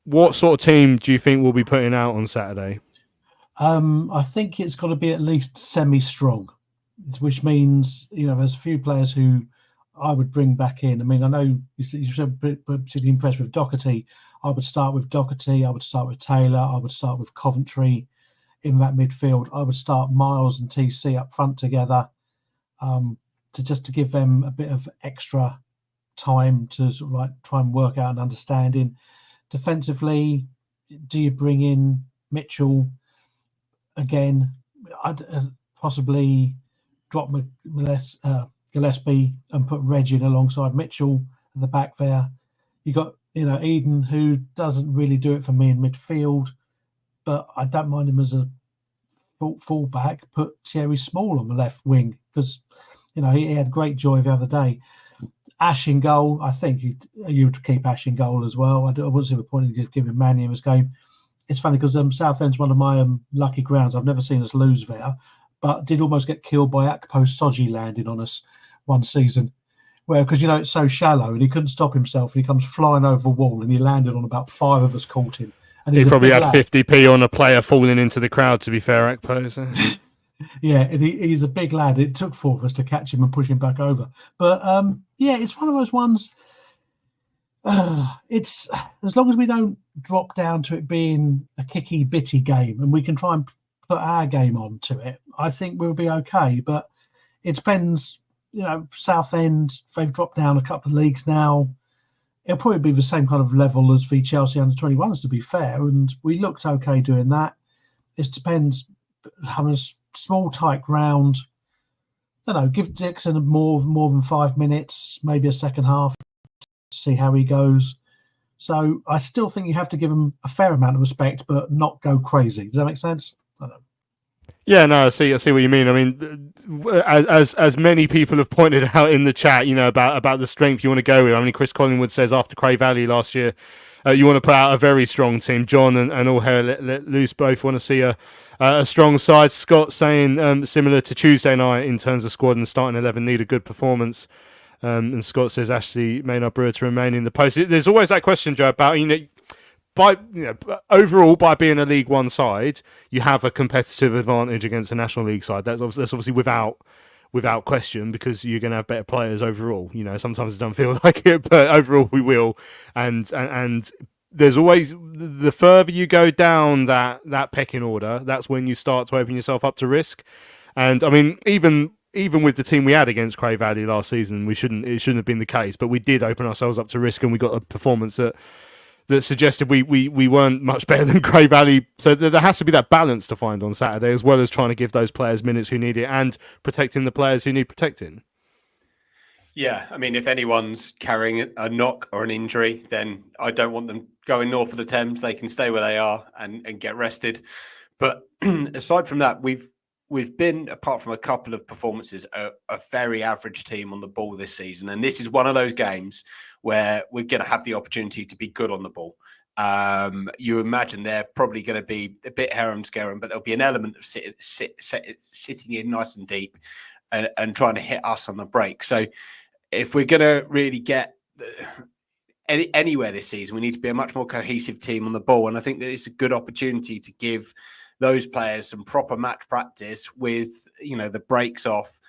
What sort of team do you think we'll be putting out on Saturday? I think it's got to be at least semi-strong, which means, there's a few players who I would bring back in. I mean, I know you're particularly impressed with Doherty. I would start with Doherty. I would start with Taylor. I would start with Coventry in that midfield. I would start Miles and TC up front together, to give them a bit of extra time to sort of like try and work out an understanding. Defensively, do you bring in Mitchell again? I'd possibly drop Gillespie and put Reg in alongside Mitchell at the back there. You got Eden, who doesn't really do it for me in midfield, but I don't mind him as a full back. Put Thierry Small on the left wing because he had great joy the other day. Ash in goal, I think you'd keep Ash in goal as well. I wouldn't see the point in giving Manny in this game. It's funny because Southend's one of my lucky grounds. I've never seen us lose there, but did almost get killed by Akpo Soji landing on us one season. Well, because it's so shallow and he couldn't stop himself. And he comes flying over the wall and he landed on about 5 of us, caught him. And he probably had 50p on a player falling into the crowd, to be fair, Akpo. Yeah, and he's a big lad. It took 4 of us to catch him and push him back over. But it's one of those ones. It's as long as we don't drop down to it being a kicky, bitty game and we can try and put our game on to it, I think we'll be okay. But it depends. Southend, they've dropped down a couple of leagues now. It'll probably be the same kind of level as the Chelsea under-21s, to be fair. And we looked okay doing that. It depends. Having a small, tight ground. I don't know, give Dixon more than 5 minutes, maybe a second half, to see how he goes. So I still think you have to give him a fair amount of respect, but not go crazy. Does that make sense? I don't know. Yeah, no, I see what you mean. I mean, as many people have pointed out in the chat, about the strength you want to go with. I mean, Chris Collingwood says after Cray Valley last year, you want to put out a very strong team. John and All Hair Let Loose both want to see a strong side. Scott saying similar to Tuesday night in terms of squad and starting 11 need a good performance. And Scott says Ashley Maynard Brewer to remain in the post. There's always that question, Joe, about overall, by being a League One side, you have a competitive advantage against a National League side. That's obviously without question, because you're going to have better players overall. Sometimes it doesn't feel like it, but overall we will. And there's always, the further you go down that pecking order, that's when you start to open yourself up to risk. And I mean, even with the team we had against Cray Valley last season, it shouldn't have been the case, but we did open ourselves up to risk, and we got a performance that suggested we weren't much better than Cray Valley. So there has to be that balance to find on Saturday, as well as trying to give those players minutes who need it and protecting the players who need protecting. Yeah, I mean, if anyone's carrying a knock or an injury, then I don't want them going north of the Thames. They can stay where they are and get rested. But aside from that, we've been, apart from a couple of performances, a very average team on the ball this season. And this is one of those games where we're going to have the opportunity to be good on the ball. You imagine they're probably going to be a bit harem-scarum, but there'll be an element of sitting in nice and deep and trying to hit us on the break. So if we're going to really get anywhere this season, we need to be a much more cohesive team on the ball. And I think that it's a good opportunity to give those players some proper match practice with, the breaks off,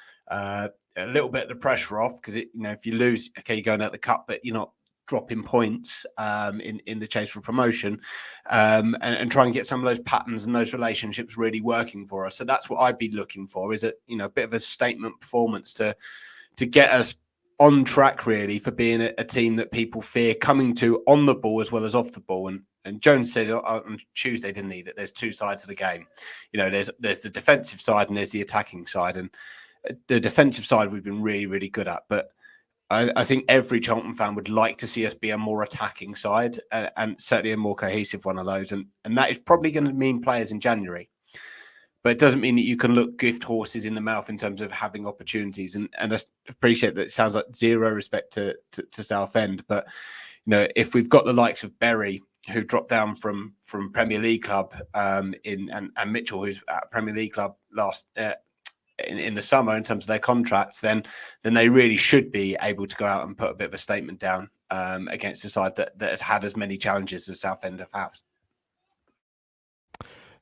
a little bit of the pressure off, because if you lose, okay, you're going out the cup, but you're not dropping points in the chase for promotion, and try and get some of those patterns and those relationships really working for us. So that's what I'd be looking for, is a bit of a statement performance to get us on track, really, for being a team that people fear coming to on the ball as well as off the ball. And And Jones said on Tuesday, didn't he, that there's two sides of the game. You know, there's the defensive side and there's the attacking side. And the defensive side we've been really, really good at. But I think every Charlton fan would like to see us be a more attacking side and certainly a more cohesive one of those. And that is probably going to mean players in January. But it doesn't mean that you can look gift horses in the mouth in terms of having opportunities. And I appreciate that it sounds like zero respect to Southend. But, you know, if we've got the likes of Berry, who dropped down from Premier League club and Mitchell, who's at Premier League club last in the summer in terms of their contracts, then they really should be able to go out and put a bit of a statement down against a side that has had as many challenges as Southend have.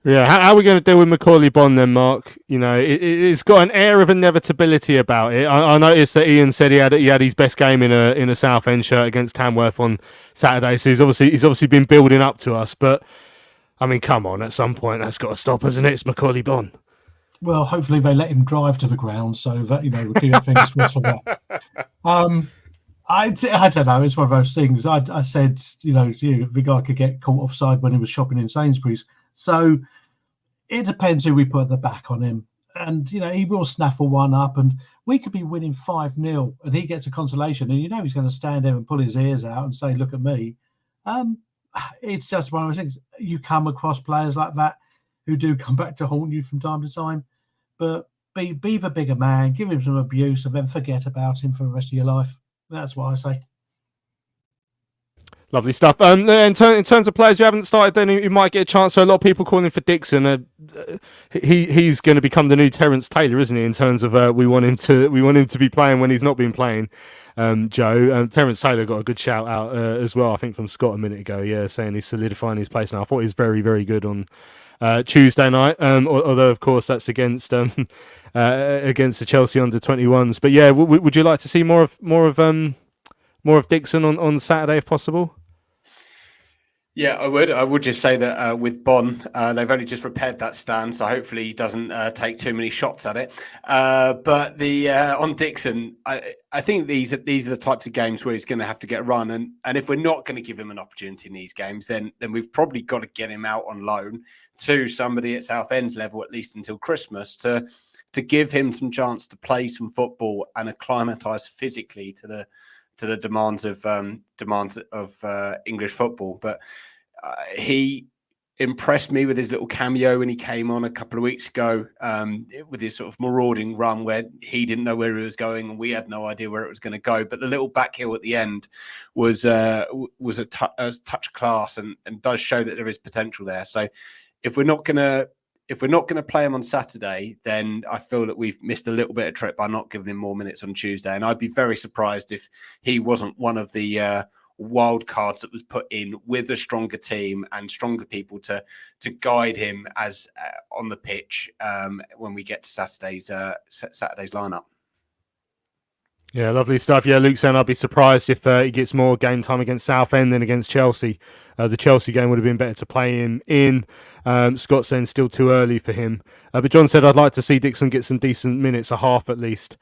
Yeah, how are we going to deal with MACAULEY BONNE then, Mark? You know, it's got an air of inevitability about it. I noticed that Ian said he had his best game in a Southend shirt against Tamworth on Saturday, so he's obviously been building up to us. But I mean, come on, at some point that's got to stop, hasn't it? It's MACAULEY BONNE. Well, hopefully they let him drive to the ground, so that, you know, we'll keep our fingers crossed for that. I don't know. It's one of those things. I said, you know, the guy could get caught offside when he was shopping in Sainsbury's. So it depends who we put at the back on him. And, you know, he will snaffle one up and we could be winning 5-0 and he gets a consolation. And, you know, he's going to stand there and pull his ears out and say, look at me. It's just one of those things. You come across players like that who do come back to haunt you from time to time. But be the bigger man, give him some abuse and then forget about him for the rest of your life. That's what I say. Lovely stuff. In terms of players who haven't started, then you might get a chance. So a lot of people calling for Dixon. He's going to become the new Terence Taylor, isn't he? In terms of we want him to be playing when he's not been playing. Joe, Terence Taylor got a good shout out as well. I think from Scott a minute ago. Yeah, saying he's solidifying his place now. I thought he was very, very good on Tuesday night. Although of course that's against the Chelsea under-21s. But yeah, would you like to see more of Dixon on Saturday if possible? Yeah, I would. I would just say that with BONNE, they've only just repaired that stand, so hopefully he doesn't take too many shots at it. But on Dixon, I think these are the types of games where he's going to have to get a run, and if we're not going to give him an opportunity in these games, then we've probably got to get him out on loan to somebody at Southend's level, at least until Christmas, to give him some chance to play some football and acclimatise physically to the demands of English football. But he impressed me with his little cameo when he came on a couple of weeks ago with his sort of marauding run where he didn't know where he was going and we had no idea where it was going to go. But the little back heel at the end was a touch class and does show that there is potential there. So if we're not going to play him on Saturday, then I feel that we've missed a little bit of trip by not giving him more minutes on Tuesday. And I'd be very surprised if he wasn't one of the wild cards that was put in with a stronger team and stronger people to guide him as on the pitch when we get to Saturday's lineup. Yeah, lovely stuff. Yeah, Luke saying I'd be surprised if he gets more game time against Southend than against Chelsea. The Chelsea game would have been better to play him in. Scott saying still too early for him. But John said I'd like to see Dixon get some decent minutes, a half at least.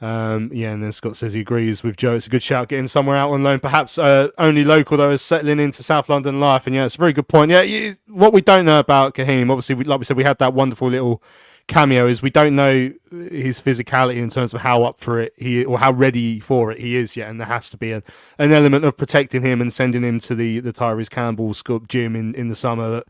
And then Scott says he agrees with Joe. It's a good shout. Get him somewhere out on loan, perhaps only local though, as settling into South London life. And yeah, it's a very good point. Yeah, what we don't know about Kahim, obviously, like we said, we had that wonderful little cameo, is we don't know his physicality in terms of how up for it or how ready for it he is yet, and there has to be an element of protecting him and sending him to the Tyrese Campbell gym in the summer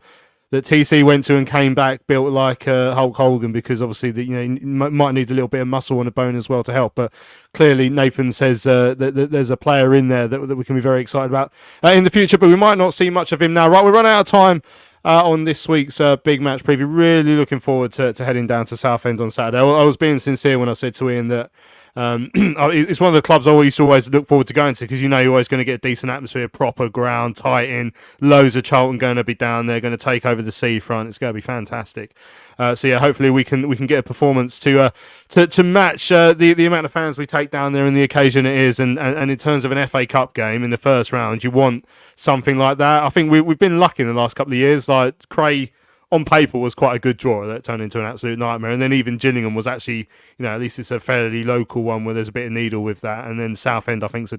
that TC went to and came back built like Hulk Hogan, because obviously he might need a little bit of muscle on a bone as well to help. But clearly Nathan says that there's a player in there that we can be very excited about in the future, but we might not see much of him now. Right, we run out of time on this week's big match preview. Really looking forward to heading down to Southend on Saturday. I was being sincere when I said to Ian that it's one of the clubs I used to always look forward to going to, because you're always going to get a decent atmosphere, proper ground, tight in, loads of Charlton going to be down there, going to take over the seafront. It's going to be fantastic. So yeah, hopefully we can get a performance to match the amount of fans we take down there and the occasion it is. And in terms of an FA Cup game in the first round, you want something like that. I think we've been lucky in the last couple of years. Like Cray on paper was quite a good draw that turned into an absolute nightmare, and then even Gillingham was actually, at least it's a fairly local one where there's a bit of needle with that, and then Southend I think is a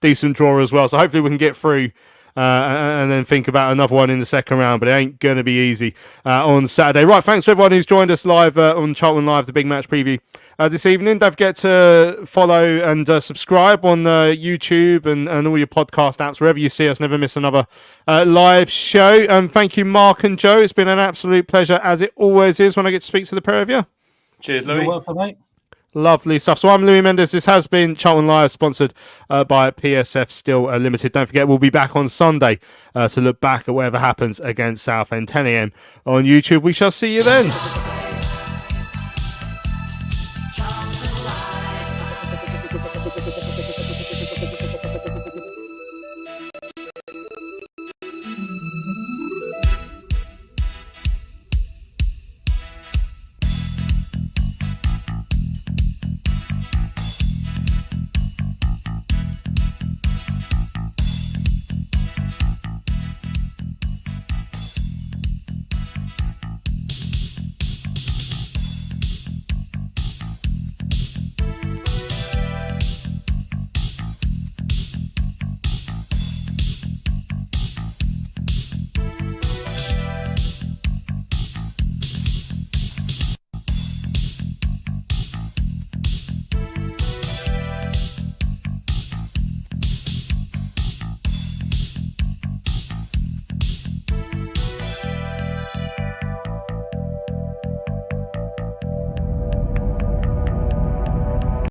decent draw as well. So hopefully we can get through and then think about another one in the second round. But it ain't going to be easy on Saturday. Right, thanks to everyone who's joined us live on Charlton Live, the big match preview this evening. Don't forget to follow and subscribe on YouTube and all your podcast apps, wherever you see us. Never miss another live show. And thank you, Mark and Joe. It's been an absolute pleasure, as it always is when I get to speak to the pair of you. Cheers, Louis. You're welcome, mate. Lovely stuff. So I'm Louis Mendes. This has been Charlton Live, sponsored by PSF Steel Limited. Don't forget, we'll be back on Sunday to look back at whatever happens against Southend, 10 a.m. on YouTube. We shall see you then.